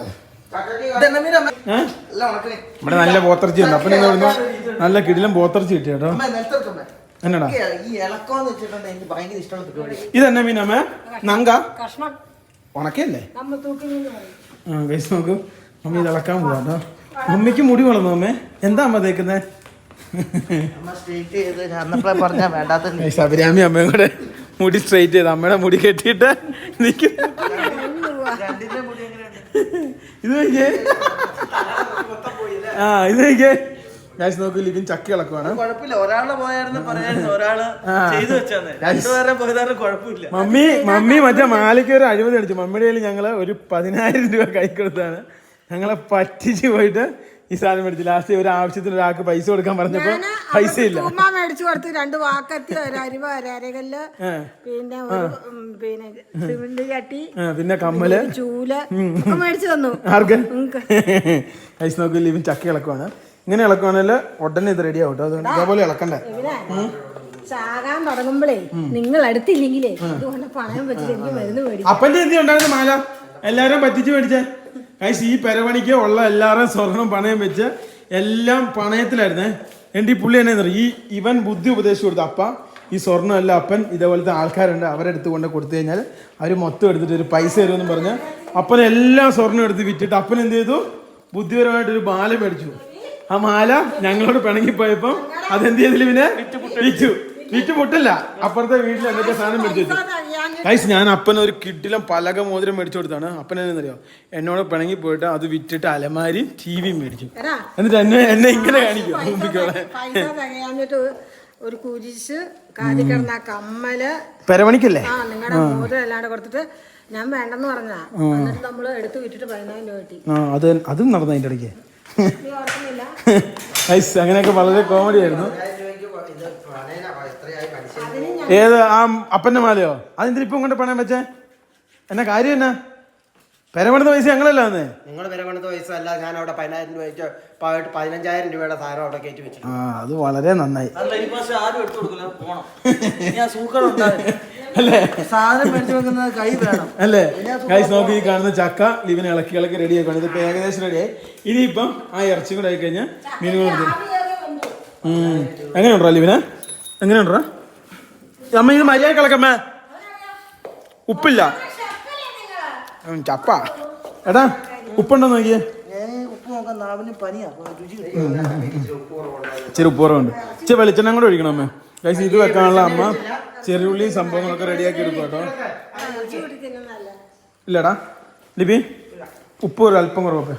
ഇവിടെ നല്ല പോത്തിറച്ചി ഉണ്ട്. അപ്പൊ നിങ്ങൾ നല്ല കിടിലം പോത്തിറച്ചി കിട്ടി കേട്ടോ. എന്നടാ ഇതെന്നാ മീനമ്മേ? നങ്ക ഉണക്കല്ലേ? ഗൈസ് നോക്കൂ, മമ്മി ഇത് ഇളക്കാൻ പോവാ കേട്ടോ. മമ്മിക്ക് മുടി വളർന്നു അമ്മേ. എന്താ അമ്മ തേക്കുന്നേ? അഭിരാമി അമ്മയും കൂടെ മുടി സ്ട്രൈറ്റ് ചെയ്ത് അമ്മയുടെ മുടി കെട്ടിയിട്ട് നിൽക്കും. ഇത് നോക്കിയേ, ഇത് നോക്കിയേ ഗൈസ് നോക്കൂ, ലിവിൻ ചക്ക ഇളക്കുവാണ്. മമ്മി മറ്റേ മാലയ്ക്ക് ഒരു അഴിമതി അടിച്ചു. മമ്മിയുടെ കയ്യിൽ ഞങ്ങള് ഒരു 10,000 രൂപ കൈ കൊടുത്താണ്. ഞങ്ങളെ പറ്റിച്ച് പോയിട്ട് ഈ സാധനം മേടിച്ചു. ലാസ്റ്റ് ഒരു ആവശ്യത്തിന് ഒരാൾക്ക് പൈസ കൊടുക്കാൻ പറഞ്ഞപ്പോ പൈസ ഇല്ല. മേടിച്ചു കൊടുത്ത് 2 വാക്കത്തി, ഒരു അരിവ, അരകല്ല്, പിന്നെ സിമന്റ് ചട്ടി, പിന്നെ കമ്മല്, ചൂല് മേടിച്ചു തന്നു. ആർക്ക്? പൈസ നോക്കി ലിവിൻ ചക്ക ഇളക്കുവാണ്. ഇങ്ങനെ ഇളക്കുവാണെങ്കിൽ ഉടനെ ഇത് റെഡി ആവട്ടോ. അതുകൊണ്ട് ഇതേപോലെ ഇളക്കണ്ടേ. ചാകാൻ തുടങ്ങുമ്പോഴേ നിങ്ങൾ അടുത്തില്ലെങ്കിലേ ഇതുകൊണ്ട് പണയം വെച്ചിട്ട് എനിക്ക് മരുന്ന് മേടിക്കും. അപ്പന്റെ എന്തി ഉണ്ടായിരുന്നു മാല എല്ലാരും പറ്റിച്ച് മേടിച്ചേ. കൈസ് ഈ പെരവണിക്ക് ഉള്ള എല്ലാവരും സ്വർണം പണയം വെച്ച് എല്ലാം പണയത്തിലായിരുന്നേ. എൻ്റെ ഈ പുള്ളി തന്നെ ഇവൻ ബുദ്ധി ഉപദേശിച്ചു കൊടുത്തു. അപ്പ ഈ സ്വർണ്ണം എല്ലാം അപ്പൻ ഇതേപോലത്തെ ആൾക്കാരുണ്ട്, അവരെടുത്ത് കൊണ്ട് കൊടുത്തു കഴിഞ്ഞാൽ അവർ മൊത്തം എടുത്തിട്ട് ഒരു പൈസ തരുമെന്ന് പറഞ്ഞ് അപ്പൻ എല്ലാം സ്വർണ്ണം എടുത്ത് വിറ്റിട്ട് അപ്പൻ എന്ത് ചെയ്തു, ബുദ്ധിപരമായിട്ടൊരു മാല മേടിച്ചു. ആ മാല ഞങ്ങളോട് പിണങ്ങിപ്പോയപ്പം അതെന്ത് ചെയ്തില്ല, പിന്നെ വിറ്റ് പൊട്ടില്ല. അപ്പുറത്തെ വീട്ടിൽ എന്തൊക്കെ സാധനം മേടിച്ചു വെച്ചു. ഗൈസ് ഞാൻ അപ്പന് ഒരു കിടിലം പലക മോതിരം മേടിച്ചു കൊടുത്താണ്. അപ്പൻ എന്നറിയോ, എന്നോട് പിണങ്ങി പോയിട്ട് അത് വിറ്റിട്ട് അലമാരി ടിവിയും മേടിച്ചു. എന്നിട്ട് എന്നെ ഇങ്ങനെ കാണിക്കും. ഒരു കുരിശ്, കാതി കിടന്ന കമ്മല്, പെരവണിക്കല്ലേ നിങ്ങളുടെ മോതിരം എല്ലാണ്ട് കൊടുത്തിട്ട് ഞാൻ വേണ്ടെന്ന് പറഞ്ഞാ, എന്നിട്ട് നമ്മള് എടുത്ത് വിറ്റിട്ട് 10,000 രൂപ കിട്ടി. അതും നടന്നു അതിന്റെ ഇടയ്ക്ക്. അങ്ങനെയൊക്കെ വളരെ കോമഡി ആയിരുന്നു. ഏത് ആ അപ്പന്റെ മാലയോ? അതെന്തിനാ ഇപ്പം കൊണ്ട് പണയം വെച്ചേ? എന്നാ കാര്യം എന്നാ? പെരമണത്തെ പൈസ ഞങ്ങളല്ല വന്നേ. നിങ്ങൾ പെരമണത്തെ പൈസ അല്ല, ഞാൻ അവിടെ 10,000 രൂപയ്ക്ക് 15,000 രൂപയുടെ സാധനം അവിടെ കയറ്റി വെച്ചു. അത് വളരെ നന്നായി. അല്ലേ സാധനം മേടിച്ചു വെക്കുന്നത് കൈ വേണം. അല്ലേ ഗൈസ് നോക്കി ഈ കാണുന്ന ചക്ക ലിവിനെ ഇളക്കി റെഡി ആക്കണം. ഇതിപ്പോ ഏകദേശം റെഡിയായി. ഇനിയിപ്പം ആ ഇറച്ചി കൂടെ ആയി കഴിഞ്ഞാൽ മീനുകൾ എങ്ങനെയുണ്ടോ ലിവിന? എങ്ങനെയുണ്ടോ അമ്മ? ഇത് മര്യാദ കിളക്കമ്മ. ഉപ്പില്ല ചപ്പ. എടാ ഉപ്പുണ്ടോ നോക്കിയേ. ഉപ്പ് നോക്കാൻ നാവിന് പനിയാ, രുചി ഇച്ചിരി ഉപ്പ് കുറവുണ്ട്. ഇച്ചിരി വെളിച്ചെണ്ണ കൂടെ ഒഴിക്കണം അമ്മ. ഗൈസ് ഇത് വെക്കാനുള്ള അമ്മ ചെറിയുള്ളി സംഭവങ്ങളൊക്കെ റെഡിയാക്കി എടുക്കും കേട്ടോ. ഇല്ലടാ ലിബി ഉപ്പ് ഒരു അല്പം കുറവൊക്കെ.